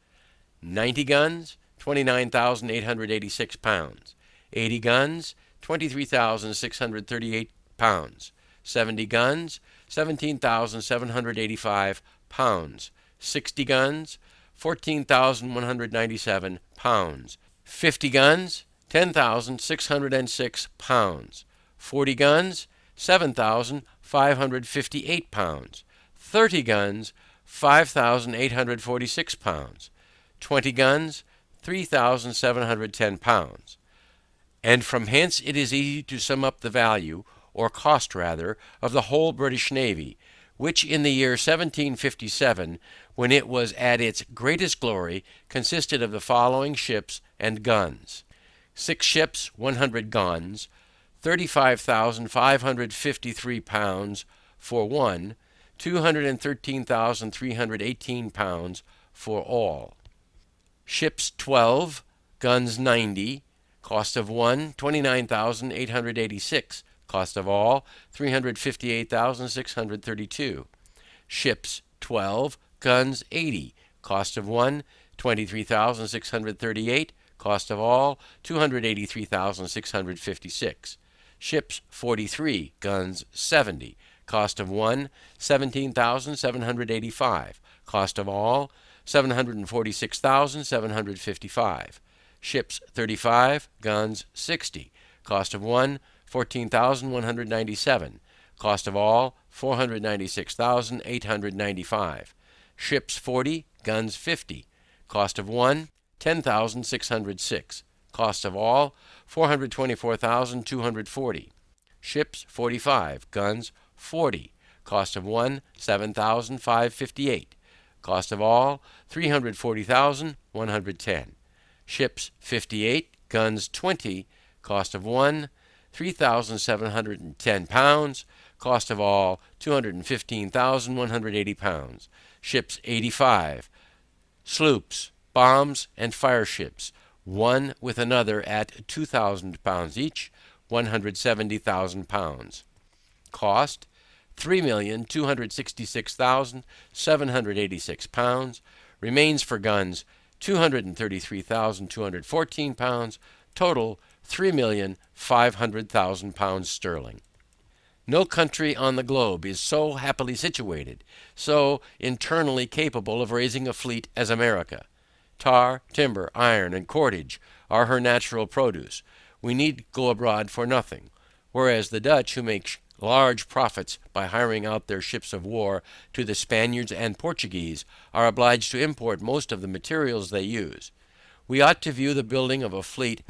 Speaker 1: 90 guns, 29,886 pounds. 80 guns, 23,638 pounds. 70 guns, 17,785 pounds. 60 guns, 14,197 pounds. 50 guns, 10,606 pounds. 40 guns, 7,558 pounds. 30 guns, 5,846 pounds. 20 guns, 3,710 pounds. And from hence it is easy to sum up the value, or cost rather, of the whole British Navy, which in the year 1757, when it was at its greatest glory, consisted of the following ships and guns: 6 ships, 100 guns, 35,553 pounds for one, 213,318 pounds for all. Ships 12, guns 90, cost of one, 29,886, cost of all, 358,632. Ships 12, guns 80, cost of one, 23,638, cost of all, 283,656. Ships 43, guns 70, cost of one, 17,785, cost of all, 746,755. Ships 35, guns 60, cost of one, 14,197, cost of all, 496,895. Ships 40, guns 50, cost of one, 10,606, cost of all, 424,240. Ships 45, guns 40, cost of one, 7,558, cost of all, 340,110. Ships 58, guns 20, cost of one, 3,710 pounds, cost of all, 215,180 pounds. Ships 85, sloops, bombs, and fire ships, one with another at 2,000 pounds each, 170,000 pounds. Cost, 3,266,786 pounds. Remains for guns, 233,214 pounds. Total, 3,500,000 pounds sterling. No country on the globe is so happily situated, so internally capable of raising a fleet as America. Tar, timber, iron, and cordage are her natural produce. We need go abroad for nothing. Whereas the Dutch, who make large profits by hiring out their ships of war to the Spaniards and Portuguese, are obliged to import most of the materials they use. We ought to view the building of a fleet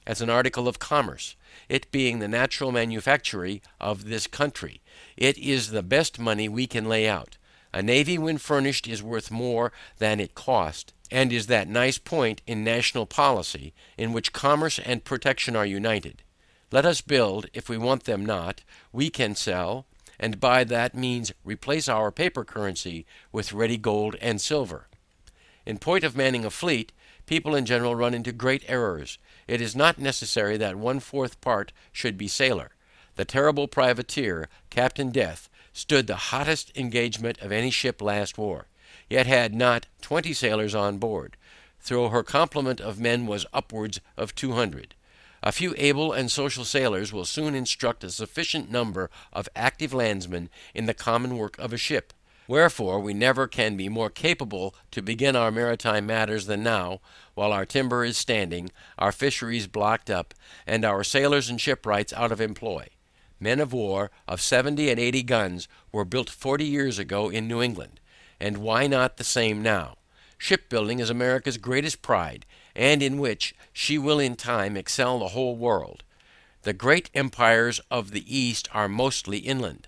Speaker 1: as an article of commerce, it being the natural manufactory of this country. It is the best money we can lay out. A navy when furnished is worth more than it cost, and is that nice point in national policy in which commerce and protection are united. Let us build. If we want them not, we can sell, and by that means replace our paper currency with ready gold and silver. In point of manning a fleet, people in general run into great errors. It is not necessary that 1/4 part should be sailor. The terrible privateer, Captain Death, stood the hottest engagement of any ship last war, yet had not 20 sailors on board, though her complement of men was upwards of 200. A few able and social sailors will soon instruct a sufficient number of active landsmen in the common work of a ship. Wherefore we never can be more capable to begin our maritime matters than now, while our timber is standing, our fisheries blocked up, and our sailors and shipwrights out of employ. Men of war of 70 and 80 guns were built 40 years ago in New England, and why not the same now? Shipbuilding is America's greatest pride, and in which she will in time excel the whole world. The great empires of the East are mostly inland,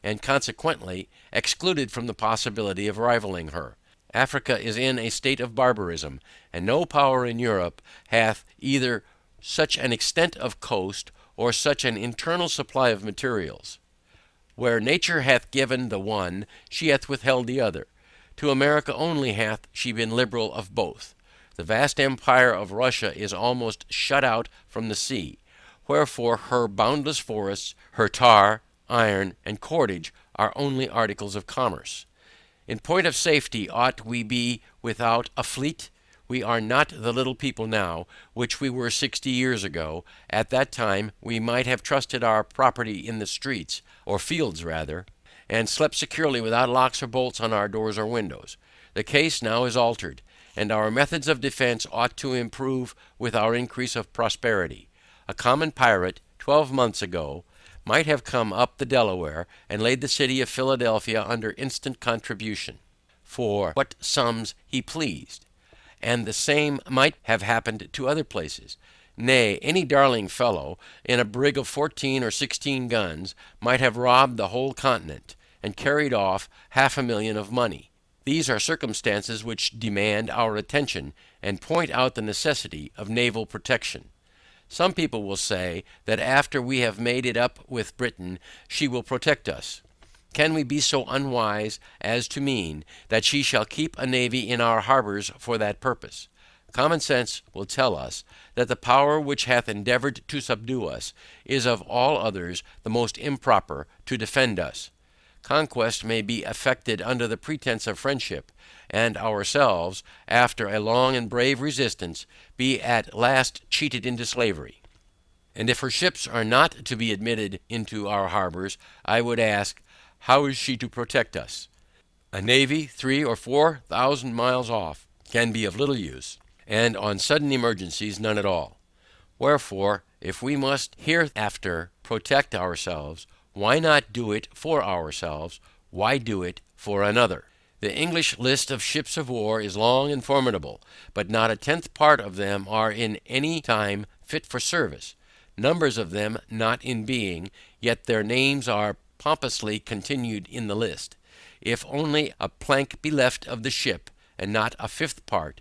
Speaker 1: and consequently excluded from the possibility of rivaling her. Africa is in a state of barbarism, and no power in Europe hath either such an extent of coast, or such an internal supply of materials. Where nature hath given the one, she hath withheld the other. To America only hath she been liberal of both. The vast empire of Russia is almost shut out from the sea, wherefore her boundless forests, her tar, iron, and cordage are only articles of commerce. In point of safety, ought we be without a fleet? We are not the little people now, which we were 60 years ago. At that time we might have trusted our property in the streets, or fields rather, and slept securely without locks or bolts on our doors or windows. The case now is altered, and our methods of defense ought to improve with our increase of prosperity. A common pirate, 12 months ago, might have come up the Delaware, and laid the city of Philadelphia under instant contribution, for what sums he pleased, and the same might have happened to other places. Nay, any darling fellow, in a brig of 14 or 16 guns, might have robbed the whole continent, and carried off 500,000 of money. These are circumstances which demand our attention, and point out the necessity of naval protection. Some people will say, that after we have made it up with Britain, she will protect us. Can we be so unwise as to mean, that she shall keep a navy in our harbors for that purpose? Common sense will tell us, that the power which hath endeavored to subdue us, is of all others the most improper to defend us. Conquest may be effected under the pretence of friendship, and ourselves, after a long and brave resistance, be at last cheated into slavery. And if her ships are not to be admitted into our harbors, I would ask, how is she to protect us? A navy 3,000 or 4,000 miles off can be of little use, and on sudden emergencies none at all. Wherefore, if we must hereafter protect ourselves, why not do it for ourselves? Why do it for another? The English list of ships of war is long and formidable, but not a tenth part of them are in any time fit for service. Numbers of them not in being, yet their names are pompously continued in the list. If only a plank be left of the ship, and not a fifth part,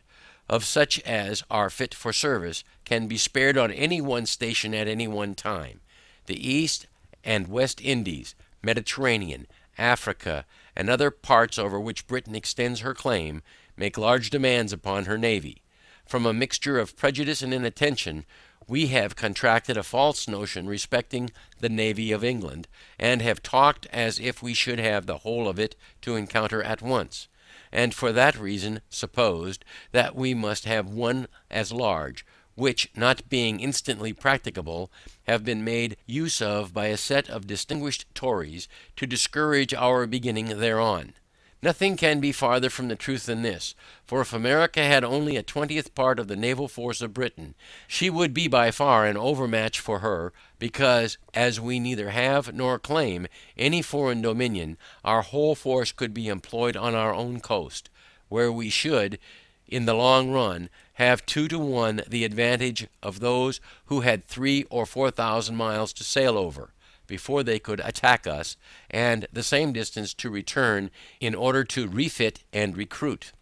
Speaker 1: of such as are fit for service, can be spared on any one station at any one time, the East and West Indies, Mediterranean, Africa, and other parts over which Britain extends her claim, make large demands upon her navy. From a mixture of prejudice and inattention, we have contracted a false notion respecting the navy of England, and have talked as if we should have the whole of it to encounter at once, and for that reason supposed that we must have one as large, which, not being instantly practicable, have been made use of by a set of distinguished Tories to discourage our beginning thereon. Nothing can be farther from the truth than this, for if America had only a 20th part of the naval force of Britain, she would be by far an overmatch for her, because, as we neither have nor claim any foreign dominion, our whole force could be employed on our own coast, where we should, in the long run, have 2 to 1 the advantage of those who had 3,000 or 4,000 miles to sail over, before they could attack us, and the same distance to return in order to refit and recruit.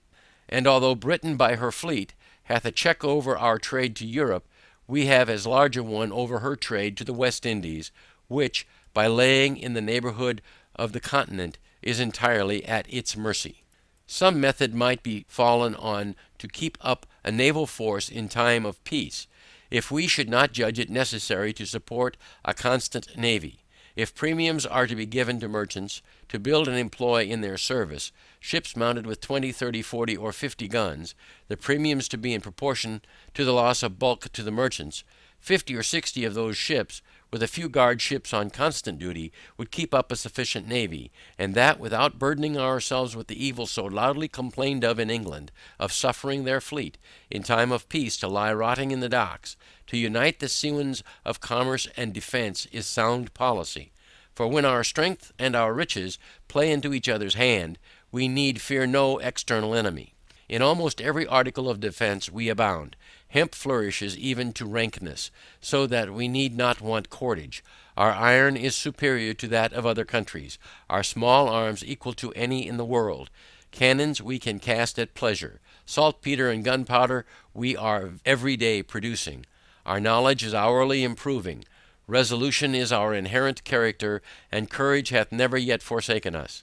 Speaker 1: And although Britain by her fleet hath a check over our trade to Europe, we have as large a one over her trade to the West Indies, which, by laying in the neighborhood of the continent, is entirely at its mercy. Some method might be fallen on to keep up a naval force in time of peace, if we should not judge it necessary to support a constant navy. If premiums are to be given to merchants, to build and employ in their service, ships mounted with 20, 30, 40, or 50 guns, the premiums to be in proportion to the loss of bulk to the merchants, 50 or 60 of those ships, with a few guard ships on constant duty, would keep up a sufficient navy, and that without burdening ourselves with the evil so loudly complained of in England, of suffering their fleet, in time of peace, to lie rotting in the docks. To unite the seamen of commerce and defence is sound policy. For when our strength and our riches play into each other's hand, we need fear no external enemy. In almost every article of defence we abound. Hemp flourishes even to rankness, so that we need not want cordage. Our iron is superior to that of other countries. Our small arms equal to any in the world. Cannons we can cast at pleasure. Saltpetre and gunpowder we are every day producing. Our knowledge is hourly improving. Resolution is our inherent character, and courage hath never yet forsaken us.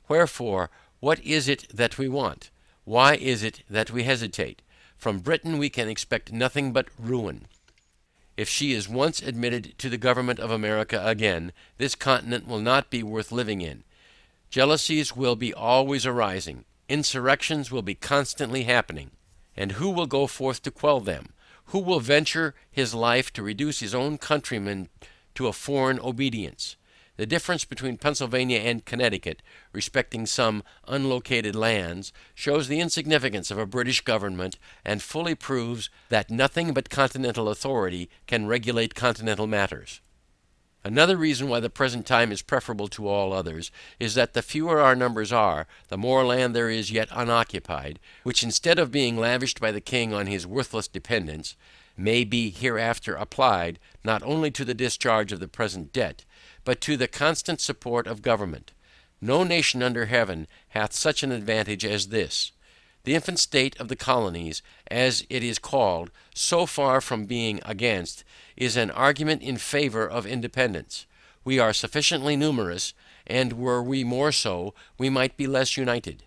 Speaker 1: Wherefore, what is it that we want? Why is it that we hesitate? From Britain we can expect nothing but ruin. If she is once admitted to the government of America again, this continent will not be worth living in. Jealousies will be always arising. Insurrections will be constantly happening. And who will go forth to quell them? Who will venture his life to reduce his own countrymen to a foreign obedience? The difference between Pennsylvania and Connecticut, respecting some unlocated lands, shows the insignificance of a British government, and fully proves that nothing but continental authority can regulate continental matters. Another reason why the present time is preferable to all others, is that the fewer our numbers are, the more land there is yet unoccupied, which instead of being lavished by the king on his worthless dependents, may be hereafter applied, not only to the discharge of the present debt, but to the constant support of government. No nation under heaven hath such an advantage as this. The infant state of the colonies, as it is called, so far from being against, is an argument in favor of independence. We are sufficiently numerous, and were we more so, we might be less united.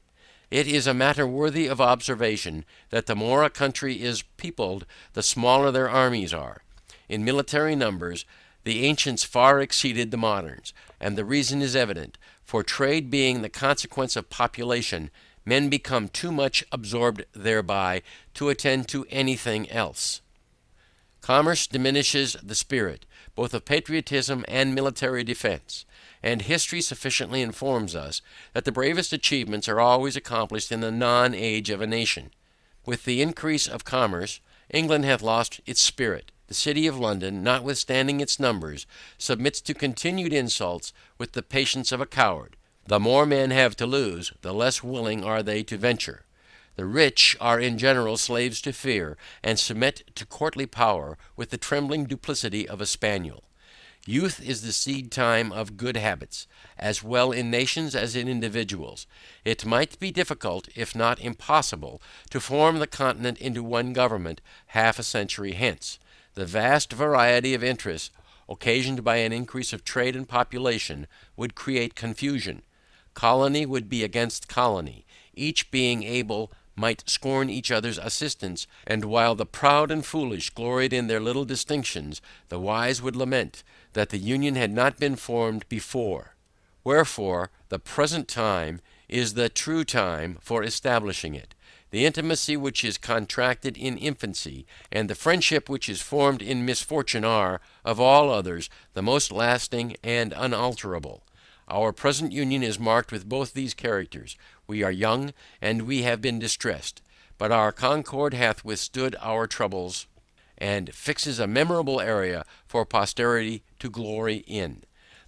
Speaker 1: It is a matter worthy of observation, that the more a country is peopled, the smaller their armies are. In military numbers, the ancients far exceeded the moderns, and the reason is evident, for trade being the consequence of population, men become too much absorbed thereby to attend to anything else. Commerce diminishes the spirit, both of patriotism and military defense, and history sufficiently informs us, that the bravest achievements are always accomplished in the non-age of a nation. With the increase of commerce, England hath lost its spirit. The city of London, notwithstanding its numbers, submits to continued insults with the patience of a coward. The more men have to lose, the less willing are they to venture. The rich are in general slaves to fear, and submit to courtly power with the trembling duplicity of a spaniel. Youth is the seed time of good habits, as well in nations as in individuals. It might be difficult, if not impossible, to form the continent into one government half a century hence. The vast variety of interests, occasioned by an increase of trade and population, would create confusion. Colony would be against colony. Each being able might scorn each other's assistance, and while the proud and foolish gloried in their little distinctions, the wise would lament that the union had not been formed before. Wherefore, the present time is the true time for establishing it. The intimacy which is contracted in infancy, and the friendship which is formed in misfortune are, of all others, the most lasting and unalterable. Our present union is marked with both these characters. We are young, and we have been distressed, but our concord hath withstood our troubles, and fixes a memorable era for posterity to glory in.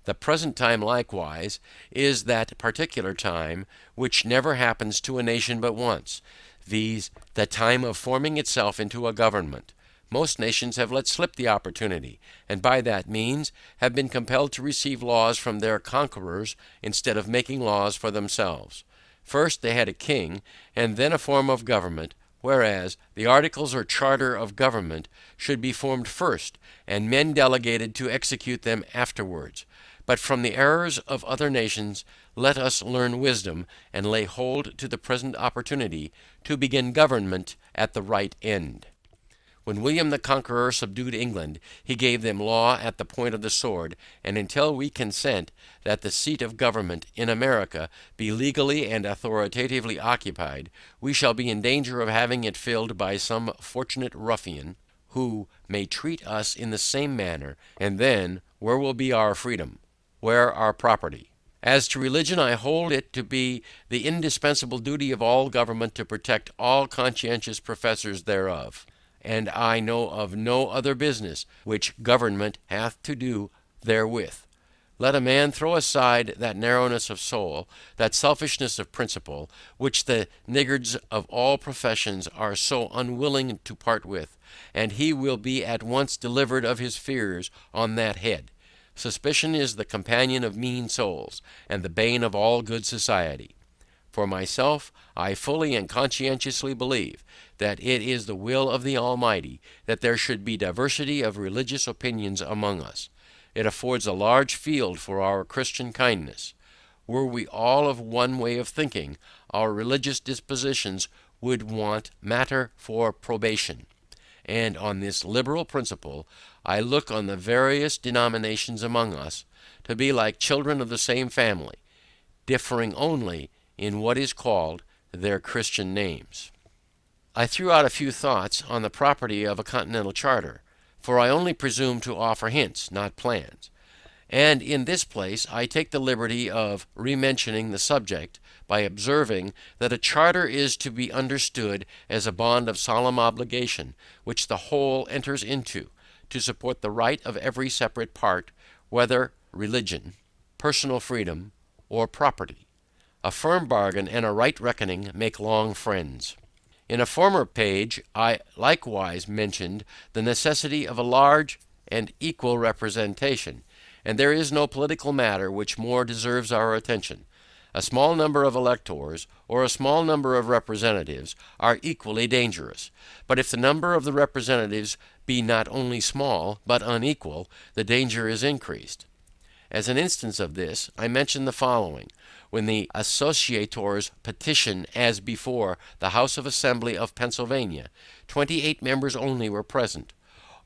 Speaker 1: The present time likewise is that particular time which never happens to a nation but once, viz., the time of forming itself into a government. Most nations have let slip the opportunity, and by that means have been compelled to receive laws from their conquerors instead of making laws for themselves. First they had a king, and then a form of government, whereas the articles or charter of government should be formed first, and men delegated to execute them afterwards. But from the errors of other nations let us learn wisdom, and lay hold to the present opportunity to begin government at the right end. When William the Conqueror subdued England, he gave them law at the point of the sword, and until we consent that the seat of government in America be legally and authoritatively occupied, we shall be in danger of having it filled by some fortunate ruffian, who may treat us in the same manner, and then where will be our freedom? Where our property? As to religion, I hold it to be the indispensable duty of all government to protect all conscientious professors thereof, and I know of no other business which government hath to do therewith. Let a man throw aside that narrowness of soul, that selfishness of principle, which the niggards of all professions are so unwilling to part with, and he will be at once delivered of his fears on that head. Suspicion is the companion of mean souls, and the bane of all good society. For myself, I fully and conscientiously believe that it is the will of the Almighty that there should be diversity of religious opinions among us. It affords a large field for our Christian kindness. Were we all of one way of thinking, our religious dispositions would want matter for probation. And on this liberal principle, I look on the various denominations among us to be like children of the same family, differing only in what is called their Christian names. I threw out a few thoughts on the property of a continental charter, for I only presume to offer hints, not plans. And in this place I take the liberty of rementioning the subject by observing that a charter is to be understood as a bond of solemn obligation, which the whole enters into, to support the right of every separate part, whether religion, personal freedom, or property. A firm bargain and a right reckoning make long friends. In a former page I likewise mentioned the necessity of a large and equal representation, and there is no political matter which more deserves our attention. A small number of electors, or a small number of representatives, are equally dangerous. But if the number of the representatives be not only small, but unequal, the danger is increased. As an instance of this, I mention the following. When the associators petition as before the House of Assembly of Pennsylvania, 28 members only were present.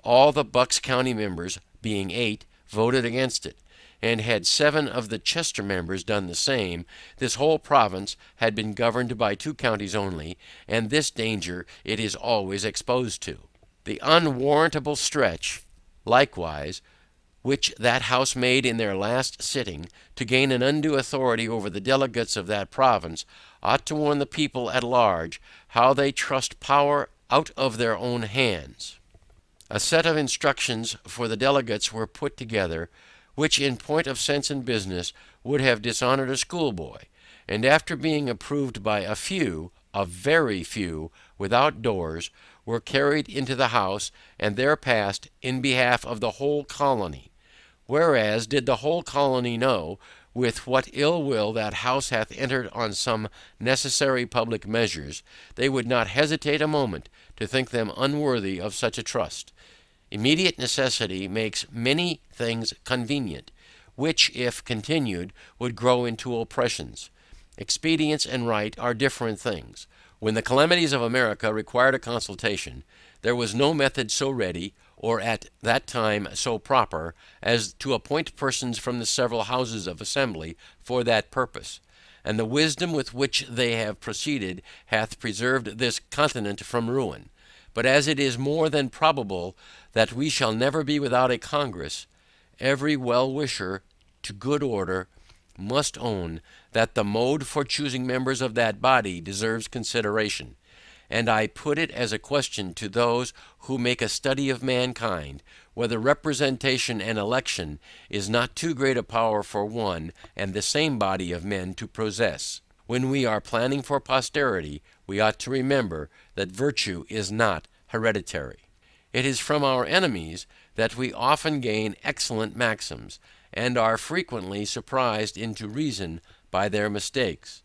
Speaker 1: All the Bucks County members, being 8, voted against it, and had 7 of the Chester members done the same, this whole province had been governed by 2 counties only, and this danger it is always exposed to. The unwarrantable stretch, likewise, which that House made in their last sitting to gain an undue authority over the delegates of that province, ought to warn the people at large how they trust power out of their own hands. A set of instructions for the delegates were put together, which in point of sense and business would have dishonored a schoolboy, and after being approved by a few, a very few, without doors, were carried into the House, and there passed in behalf of the whole colony. Whereas, did the whole colony know with what ill will that House hath entered on some necessary public measures, they would not hesitate a moment to think them unworthy of such a trust. Immediate necessity makes many things convenient, which, if continued, would grow into oppressions. Expedience and right are different things. When the calamities of America required a consultation, there was no method so ready, or at that time so proper, as to appoint persons from the several houses of assembly for that purpose. And the wisdom with which they have proceeded hath preserved this continent from ruin. But as it is more than probable that we shall never be without a Congress, every well-wisher to good order must own that the mode for choosing members of that body deserves consideration. And I put it as a question to those who make a study of mankind, whether representation and election is not too great a power for one and the same body of men to possess. When we are planning for posterity, we ought to remember that virtue is not hereditary. It is from our enemies that we often gain excellent maxims, and are frequently surprised into reason by their mistakes.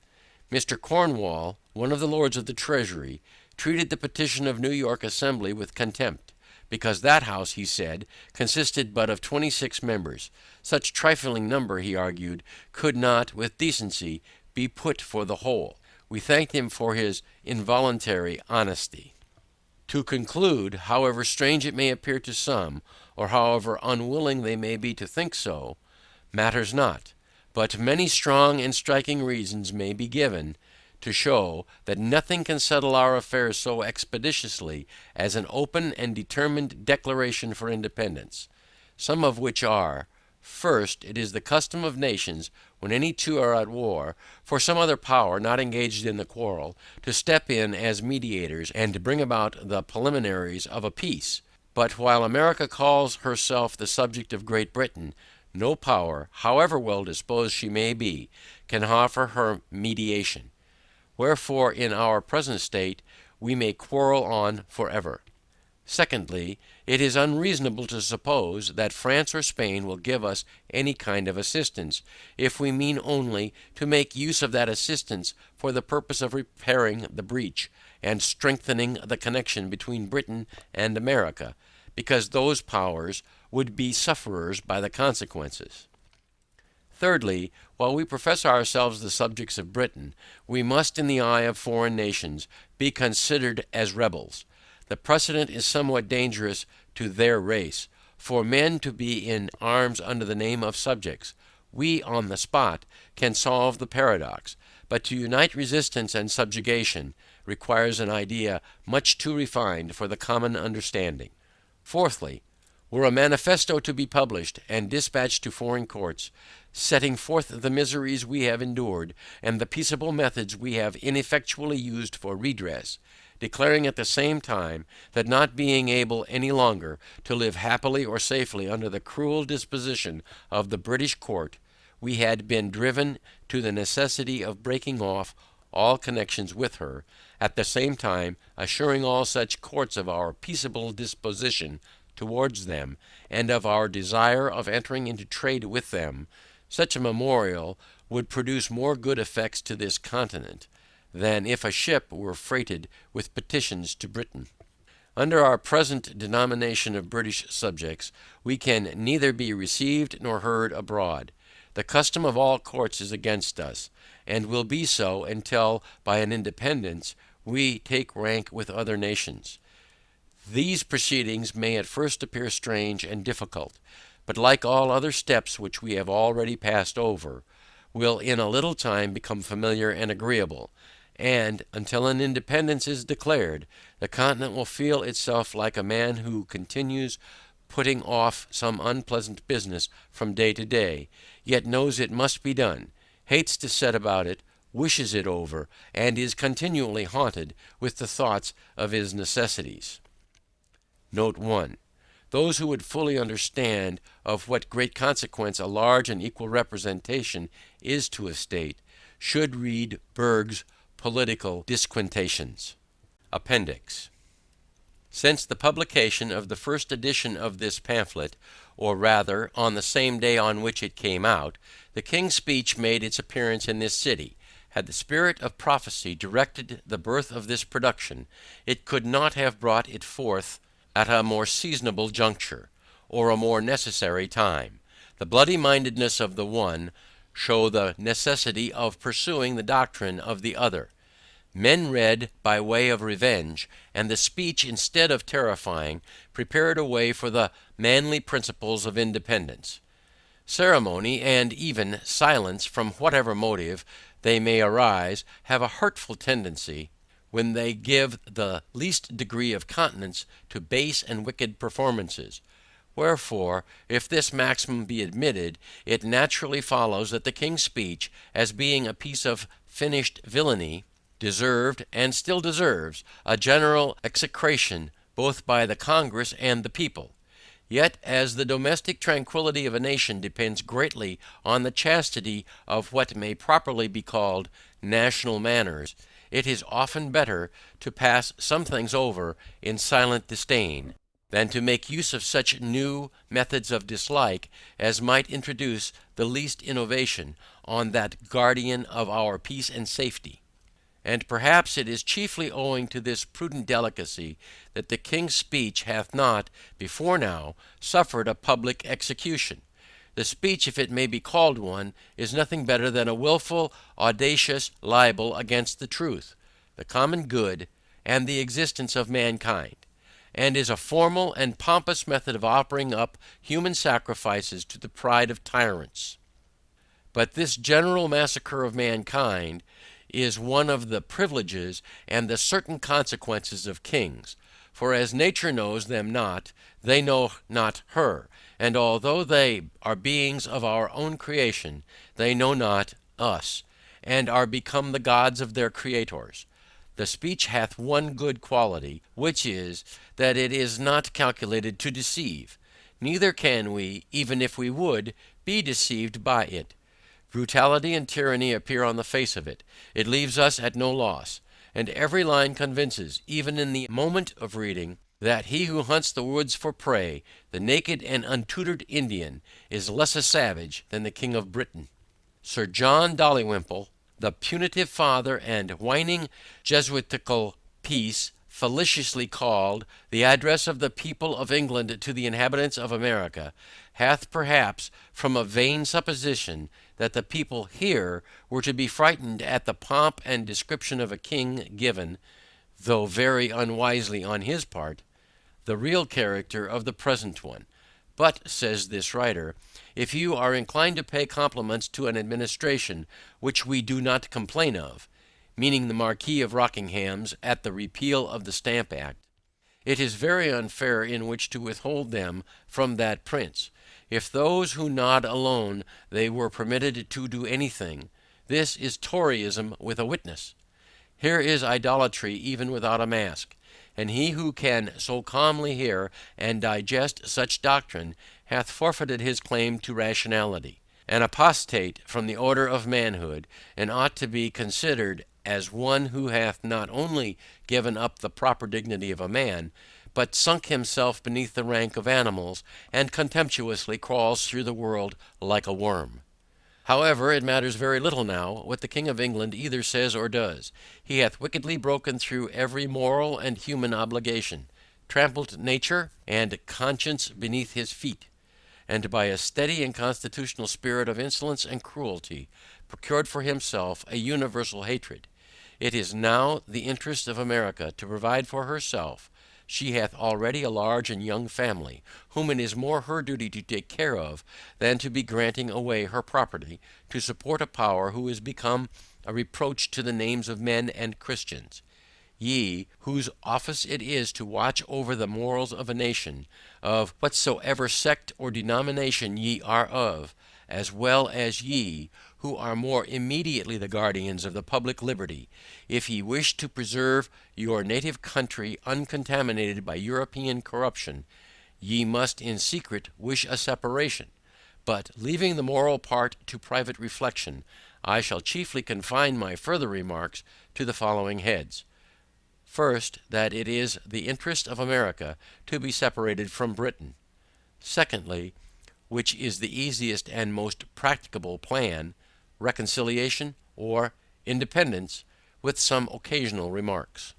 Speaker 1: Mr. Cornwall, one of the Lords of the Treasury, treated the petition of New York Assembly with contempt, because that House, he said, consisted but of 26 members. Such trifling number, he argued, could not, with decency, be put for the whole. We thanked him for his involuntary honesty. To conclude, however strange it may appear to some, or however unwilling they may be to think so, matters not, but many strong and striking reasons may be given to show that nothing can settle our affairs so expeditiously as an open and determined declaration for independence, some of which are: first, it is the custom of nations, when any two are at war, for some other power not engaged in the quarrel, to step in as mediators, and to bring about the preliminaries of a peace. But while America calls herself the subject of Great Britain, no power, however well disposed she may be, can offer her mediation. Wherefore, in our present state, we may quarrel on for ever. Secondly, it is unreasonable to suppose that France or Spain will give us any kind of assistance, if we mean only to make use of that assistance for the purpose of repairing the breach, and strengthening the connection between Britain and America, because those powers would be sufferers by the consequences. Thirdly, while we profess ourselves the subjects of Britain, we must, in the eye of foreign nations, be considered as rebels. The precedent is somewhat dangerous to their race, for men to be in arms under the name of subjects. We, on the spot, can solve the paradox, but to unite resistance and subjugation requires an idea much too refined for the common understanding. Fourthly, were a manifesto to be published and dispatched to foreign courts, setting forth the miseries we have endured, and the peaceable methods we have ineffectually used for redress, declaring at the same time that not being able any longer to live happily or safely under the cruel disposition of the British court, we had been driven to the necessity of breaking off all connections with her, at the same time assuring all such courts of our peaceable disposition towards them, and of our desire of entering into trade with them, such a memorial would produce more good effects to this continent, than if a ship were freighted with petitions to Britain. Under our present denomination of British subjects, we can neither be received nor heard abroad. The custom of all courts is against us, and will be so until, by an independence, we take rank with other nations. These proceedings may at first appear strange and difficult, but like all other steps which we have already passed over, will in a little time become familiar and agreeable, and, until an independence is declared, the continent will feel itself like a man who continues putting off some unpleasant business from day to day, yet knows it must be done, hates to set about it, wishes it over, and is continually haunted with the thoughts of his necessities. Note 1. Those who would fully understand of what great consequence a large and equal representation is to a state, should read Burgh's Political Disquisitions. Appendix. Since the publication of the first edition of this pamphlet, or rather on the same day on which it came out, the King's Speech made its appearance in this city, had the spirit of prophecy directed the birth of this production, it could not have brought it forth at a more seasonable juncture, or a more necessary time. The bloody mindedness of the one show the necessity of pursuing the doctrine of the other. Men read by way of revenge, and the speech, instead of terrifying, prepared a way for the manly principles of independence. Ceremony, and even silence, from whatever motive they may arise, have a hurtful tendency when they give the least degree of countenance to base and wicked performances. Wherefore, if this maxim be admitted, it naturally follows that the King's Speech, as being a piece of finished villainy, deserved, and still deserves, a general execration both by the Congress and the people. Yet, as the domestic tranquillity of a nation depends greatly on the chastity of what may properly be called national manners, it is often better to pass some things over in silent disdain, than to make use of such new methods of dislike as might introduce the least innovation on that guardian of our peace and safety. And perhaps it is chiefly owing to this prudent delicacy that the King's Speech hath not, before now, suffered a public execution. The speech, if it may be called one, is nothing better than a wilful, audacious libel against the truth, the common good, and the existence of mankind, and is a formal and pompous method of offering up human sacrifices to the pride of tyrants. But this general massacre of mankind is one of the privileges and the certain consequences of kings. For as nature knows them not, they know not her, and although they are beings of our own creation, they know not us, and are become the gods of their creators. The speech hath one good quality, which is, that it is not calculated to deceive, neither can we, even if we would, be deceived by it. Brutality and tyranny appear on the face of it. It leaves us at no loss, and every line convinces, even in the moment of reading, that he who hunts the woods for prey, the naked and untutored Indian, is less a savage than the King of Britain. Sir John Dolliwimple, the punitive father and whining Jesuitical piece, felicitously called The Address of the People of England to the Inhabitants of America, hath perhaps, from a vain supposition that the people here were to be frightened at the pomp and description of a king, given, though very unwisely on his part, the real character of the present one. But, says this writer, if you are inclined to pay compliments to an administration which we do not complain of, meaning the Marquis of Rockingham's at the repeal of the Stamp Act, it is very unfair in which to withhold them from that prince. If those who nod alone they were permitted to do anything, this is Toryism with a witness. Here is idolatry even without a mask, and he who can so calmly hear and digest such doctrine hath forfeited his claim to rationality, an apostate from the order of manhood, and ought to be considered as one who hath not only given up the proper dignity of a man, but sunk himself beneath the rank of animals, and contemptuously crawls through the world like a worm. However, it matters very little now what the King of England either says or does. He hath wickedly broken through every moral and human obligation, trampled nature and conscience beneath his feet, and by a steady and constitutional spirit of insolence and cruelty, procured for himself a universal hatred. It is now the interest of America to provide for herself. She hath already a large and young family, whom it is more her duty to take care of, than to be granting away her property, to support a power who is become a reproach to the names of men and Christians. Ye, whose office it is to watch over the morals of a nation, of whatsoever sect or denomination ye are of, as well as ye, who are more immediately the guardians of the public liberty, if ye wish to preserve your native country uncontaminated by European corruption, ye must in secret wish a separation. But, leaving the moral part to private reflection, I shall chiefly confine my further remarks to the following heads. First, that it is the interest of America to be separated from Britain. Secondly, which is the easiest and most practicable plan, reconciliation or independence, with some occasional remarks.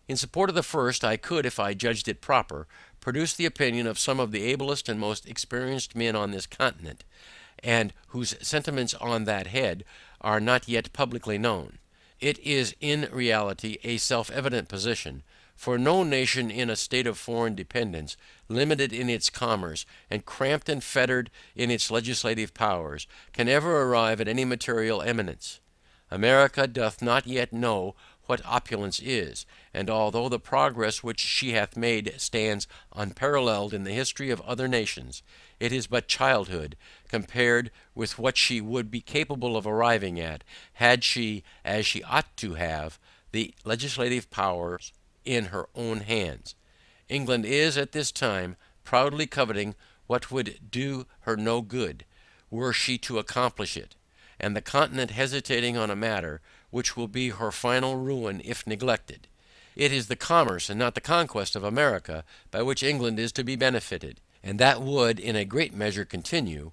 Speaker 1: In support of the first, I could, if I judged it proper, produce the opinion of some of the ablest and most experienced men on this continent, and whose sentiments on that head are not yet publicly known. It is in reality a self-evident position, for no nation in a state of foreign dependence, limited in its commerce, and cramped and fettered in its legislative powers, can ever arrive at any material eminence. America doth not yet know what opulence is, and although the progress which she hath made stands unparalleled in the history of other nations, it is but childhood, compared with what she would be capable of arriving at, had she, as she ought to have, the legislative powers in her own hands. England is at this time proudly coveting what would do her no good, were she to accomplish it, and the continent hesitating on a matter which will be her final ruin if neglected. It is the commerce and not the conquest of America by which England is to be benefited, and that would in a great measure continue,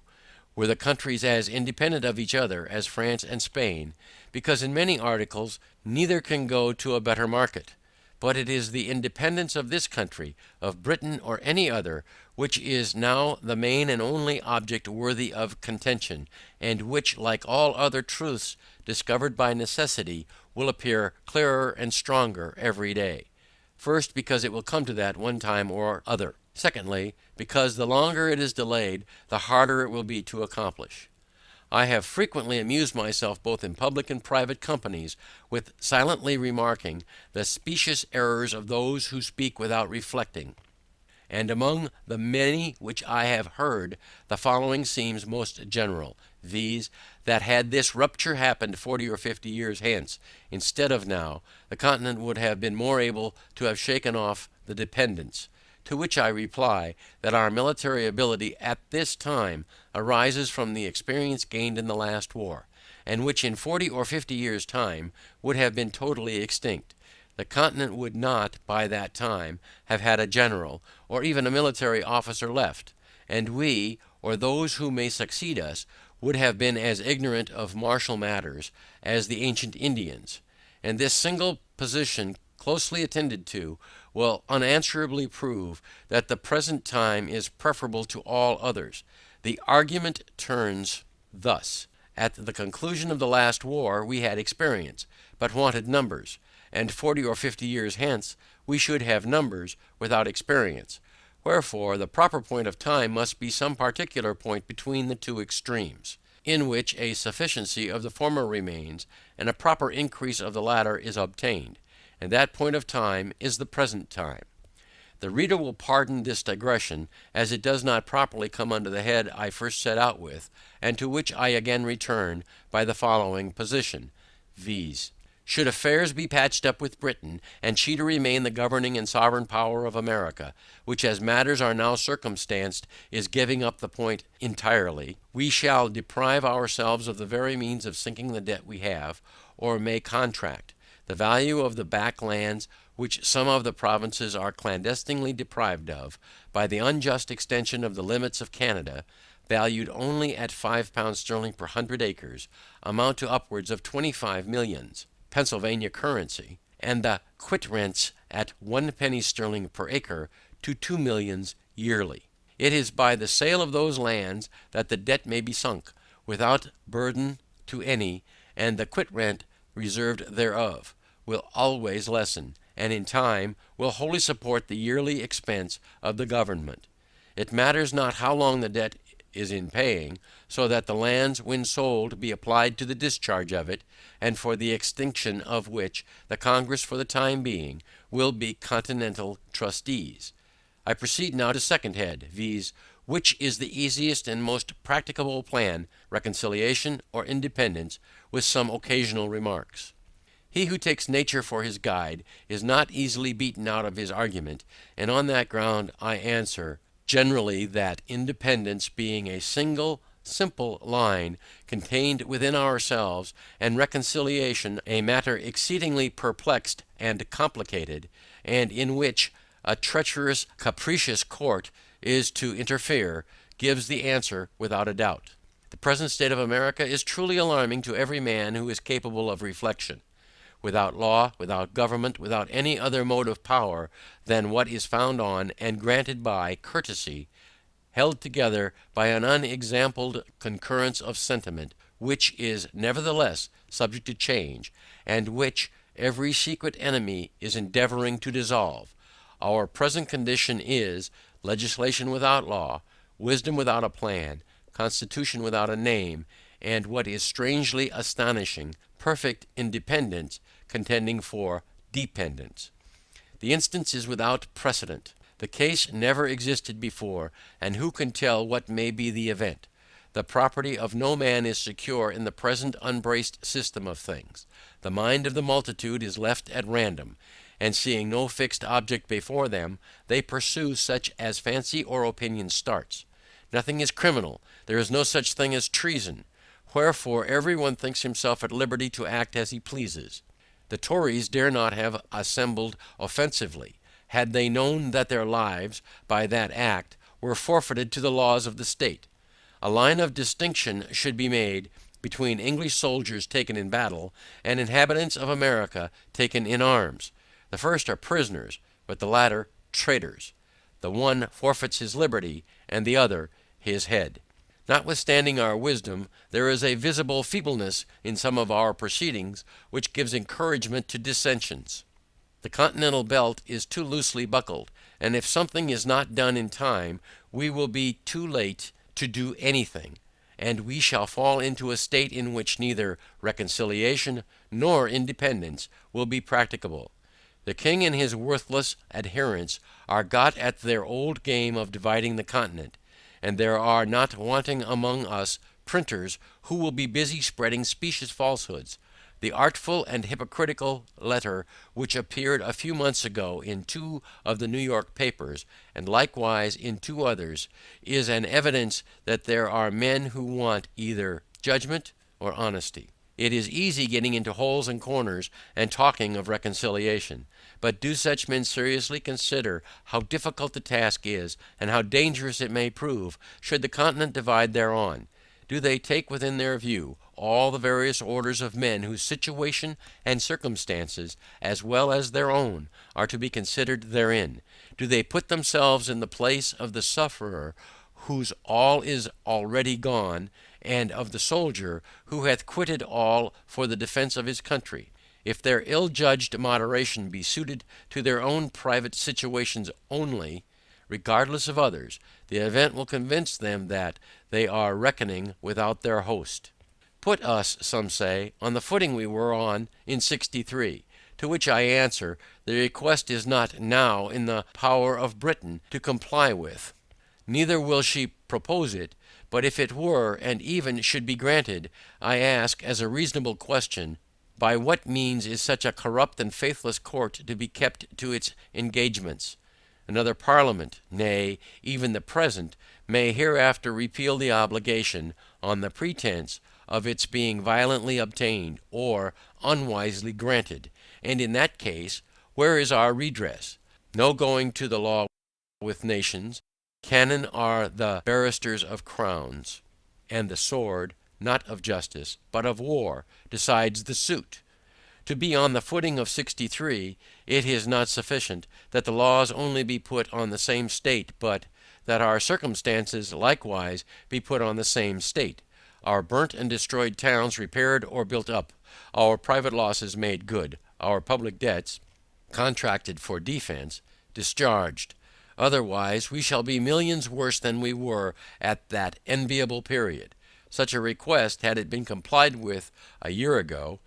Speaker 1: were the countries as independent of each other as France and Spain, because in many articles neither can go to a better market. But it is the independence of this country, of Britain or any other, which is now the main and only object worthy of contention, and which, like all other truths discovered by necessity, will appear clearer and stronger every day. First, because it will come to that one time or other. Secondly, because the longer it is delayed, the harder it will be to accomplish. I have frequently amused myself both in public and private companies with silently remarking the specious errors of those who speak without reflecting. And among the many which I have heard, the following seems most general, viz. That had this rupture happened 40 or 50 years hence, instead of now, the continent would have been more able to have shaken off the dependence. To which I reply, that our military ability at this time arises from the experience gained in the last war, and which in 40 or 50 years' time would have been totally extinct. The continent would not, by that time, have had a general, or even a military officer left, and we, or those who may succeed us, would have been as ignorant of martial matters as the ancient Indians. And this single position, closely attended to, will unanswerably prove that the present time is preferable to all others. The argument turns thus: at the conclusion of the last war we had experience, but wanted numbers, and 40 or 50 years hence we should have numbers without experience. Wherefore the proper point of time must be some particular point between the two extremes, in which a sufficiency of the former remains, and a proper increase of the latter is obtained, and that point of time is the present time. The reader will pardon this digression, as it does not properly come under the head I first set out with, and to which I again return by the following position, viz. Should affairs be patched up with Britain, and she to remain the governing and sovereign power of America, which as matters are now circumstanced is giving up the point entirely, we shall deprive ourselves of the very means of sinking the debt we have, or may contract. The value of the back lands, which some of the provinces are clandestinely deprived of, by the unjust extension of the limits of Canada, valued only at £5 sterling per 100 acres, amount to upwards of 25 millions. Pennsylvania currency, and the quit rents at 1 penny sterling per acre to 2 millions yearly. It is by the sale of those lands that the debt may be sunk, without burden to any, and the quit rent reserved thereof will always lessen, and in time will wholly support the yearly expense of the government. It matters not how long the debt is in paying, so that the lands when sold be applied to the discharge of it, and for the extinction of which the Congress for the time being will be continental trustees. I proceed now to second head, viz. Which is the easiest and most practicable plan, reconciliation or independence, with some occasional remarks. He who takes nature for his guide is not easily beaten out of his argument, and on that ground I answer, generally, that independence being a single simple line contained within ourselves, and reconciliation a matter exceedingly perplexed and complicated, and in which a treacherous capricious court is to interfere, gives the answer without a doubt. The present state of America is truly alarming to every man who is capable of reflection. Without law, without government, without any other mode of power than what is founded on and granted by courtesy, held together by an unexampled concurrence of sentiment, which is nevertheless subject to change, and which every secret enemy is endeavoring to dissolve, our present condition is legislation without law, wisdom without a plan, constitution without a name, and what is strangely astonishing, perfect independence contending for dependence. The instance is without precedent. The case never existed before, and who can tell what may be the event? The property of no man is secure in the present unbraced system of things. The mind of the multitude is left at random, and seeing no fixed object before them, they pursue such as fancy or opinion starts. Nothing is criminal. There is no such thing as treason. Wherefore every one thinks himself at liberty to act as he pleases. The Tories dare not have assembled offensively, had they known that their lives, by that act, were forfeited to the laws of the state. A line of distinction should be made between English soldiers taken in battle, and inhabitants of America taken in arms. The first are prisoners, but the latter traitors. The one forfeits his liberty, and the other his head. Notwithstanding our wisdom, there is a visible feebleness in some of our proceedings, which gives encouragement to dissensions. The continental belt is too loosely buckled, and if something is not done in time, we will be too late to do anything. and we shall fall into a state in which neither reconciliation nor independence will be practicable. The king and his worthless adherents are got at their old game of dividing the continent, and there are not wanting among us printers who will be busy spreading specious falsehoods. The artful and hypocritical letter which appeared a few months ago in two of the New York papers, and likewise in two others, is an evidence that there are men who want either judgment or honesty. It is easy getting into holes and corners and talking of reconciliation, but do such men seriously consider how difficult the task is, and how dangerous it may prove, should the continent divide thereon? Do they take within their view all the various orders of men whose situation and circumstances, as well as their own, are to be considered therein? Do they put themselves in the place of the sufferer whose all is already gone, and of the soldier who hath quitted all for the defence of his country? If their ill-judged moderation be suited to their own private situations only, regardless of others, the event will convince them that they are reckoning without their host. Put us, some say, on the footing we were on in '63, to which I answer, the request is not now in the power of Britain to comply with, neither will she propose it. But if it were, and even should be granted, I ask, as a reasonable question, by what means is such a corrupt and faithless court to be kept to its engagements? Another parliament, nay, even the present, may hereafter repeal the obligation, on the pretence of its being violently obtained, or unwisely granted, and in that case, where is our redress? No going to the law with nations. Cannon are the barristers of crowns, and the sword, not of justice, but of war, decides the suit. To be on the footing of '63, it is not sufficient that the laws only be put on the same state, but that our circumstances likewise be put on the same state, our burnt and destroyed towns repaired or built up, our private losses made good, our public debts, contracted for defense, discharged. Otherwise we shall be millions worse than we were at that enviable period. Such a request, had it been complied with a year ago,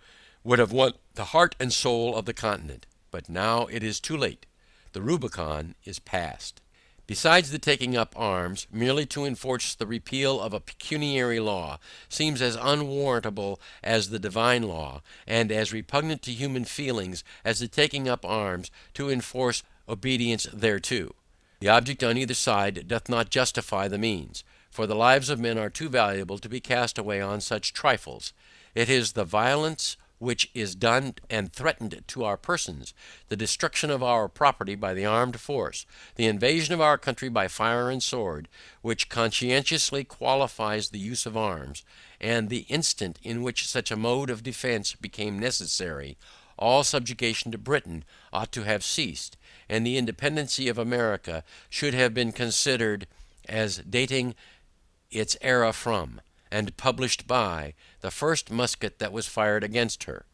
Speaker 1: would have won the heart and soul of the continent. But now it is too late. The Rubicon is past. Besides, the taking up arms, merely to enforce the repeal of a pecuniary law, seems as unwarrantable as the divine law, and as repugnant to human feelings as the taking up arms to enforce obedience thereto. The object on either side doth not justify the means, for the lives of men are too valuable to be cast away on such trifles. It is the violence which is done and threatened to our persons, the destruction of our property by the armed force, the invasion of our country by fire and sword, which conscientiously qualifies the use of arms, and the instant in which such a mode of defense became necessary, all subjugation to Britain ought to have ceased, and the independency of America should have been considered as dating its era from, and published by, the first musket that was fired against her.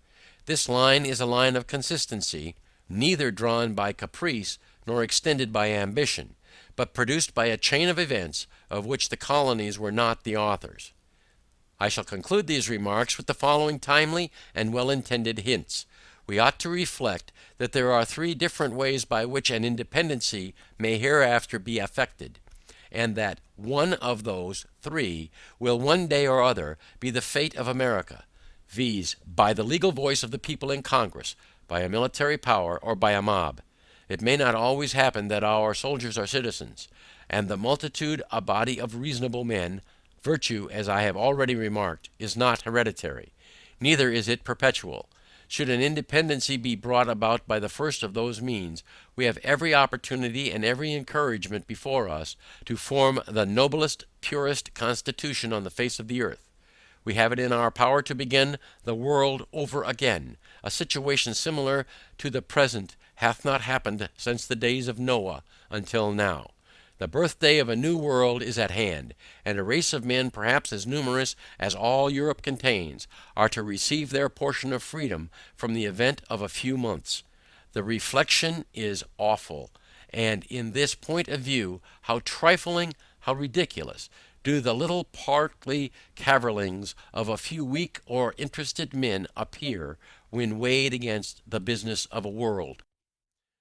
Speaker 1: This line is a line of consistency, neither drawn by caprice nor extended by ambition, but produced by a chain of events of which the colonies were not the authors. I shall conclude these remarks with the following timely and well-intended hints. We ought to reflect that there are three different ways by which an independency may hereafter be effected, and that one of those three will one day or other be the fate of America, viz., by the legal voice of the people in Congress, by a military power, or by a mob. It may not always happen that our soldiers are citizens, and the multitude a body of reasonable men. Virtue, as I have already remarked, is not hereditary, neither is it perpetual. Should an independency be brought about by the first of those means, we have every opportunity and every encouragement before us to form the noblest, purest constitution on the face of the earth. We have it in our power to begin the world over again. A situation similar to the present hath not happened since the days of Noah until now. The birthday of a new world is at hand, and a race of men, perhaps as numerous as all Europe contains, are to receive their portion of freedom from the event of a few months. The reflection is awful, and in this point of view, how trifling, how ridiculous, do the little partly cavilings of a few weak or interested men appear when weighed against the business of a world.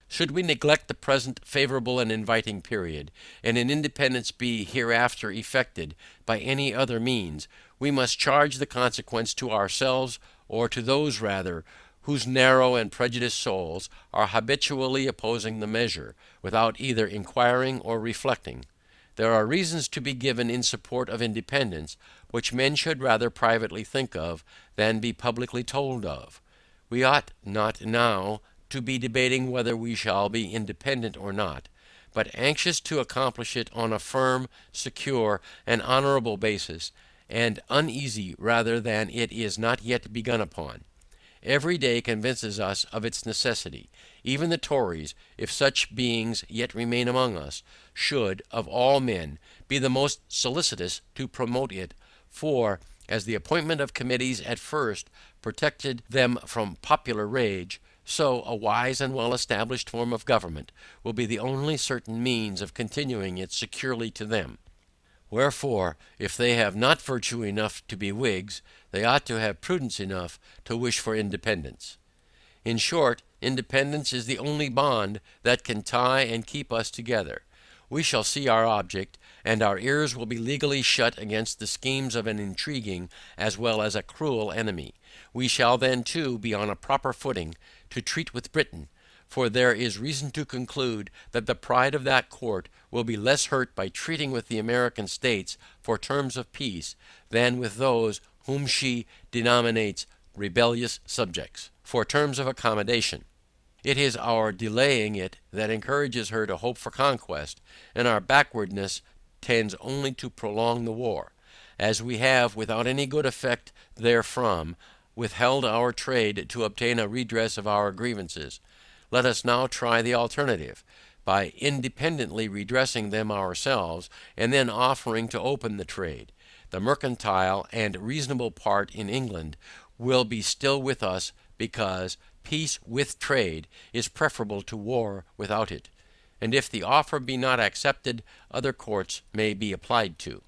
Speaker 1: Should we neglect the present favourable and inviting period, and an independence be hereafter effected by any other means, we must charge the consequence to ourselves, or to those rather, whose narrow and prejudiced souls are habitually opposing the measure, without either inquiring or reflecting. There are reasons to be given in support of independence, which men should rather privately think of, than be publicly told of. We ought not now to be debating whether we shall be independent or not, but anxious to accomplish it on a firm, secure, and honorable basis, and uneasy rather that it is not yet begun upon. Every day convinces us of its necessity. Even the Tories, if such beings yet remain among us, should, of all men, be the most solicitous to promote it, for, as the appointment of committees at first protected them from popular rage, so a wise and well-established form of government will be the only certain means of continuing it securely to them. Wherefore, if they have not virtue enough to be Whigs, they ought to have prudence enough to wish for independence. In short, independence is the only bond that can tie and keep us together. We shall see our object, and our ears will be legally shut against the schemes of an intriguing as well as a cruel enemy. We shall then too be on a proper footing to treat with Britain, for there is reason to conclude that the pride of that court will be less hurt by treating with the American States for terms of peace, than with those whom she denominates rebellious subjects, for terms of accommodation. It is our delaying it that encourages her to hope for conquest, and our backwardness tends only to prolong the war. As we have, without any good effect therefrom, withheld our trade to obtain a redress of our grievances, let us now try the alternative, by independently redressing them ourselves, and then offering to open the trade. The mercantile and reasonable part in England will be still with us, because peace with trade is preferable to war without it, and if the offer be not accepted, other courts may be applied to.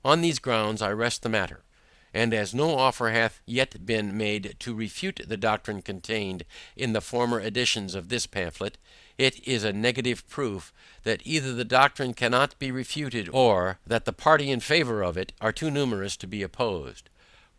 Speaker 1: On these grounds I rest the matter, and as no offer hath yet been made to refute the doctrine contained in the former editions of this pamphlet, it is a negative proof that either the doctrine cannot be refuted, or that the party in favor of it are too numerous to be opposed.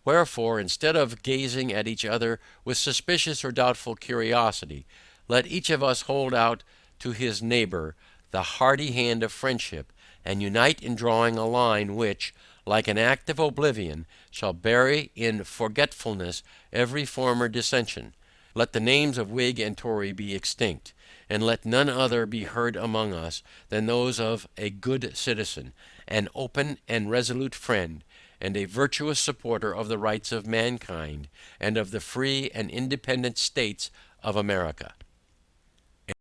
Speaker 1: Wherefore, instead of gazing at each other with suspicious or doubtful curiosity, let each of us hold out to his neighbor the hearty hand of friendship, and unite in drawing a line which, like an act of oblivion, shall bury in forgetfulness every former dissension. Let the names of Whig and Tory be extinct, and let none other be heard among us than those of a good citizen, an open and resolute friend, and a virtuous supporter of the rights of mankind, and of the free and independent States of America.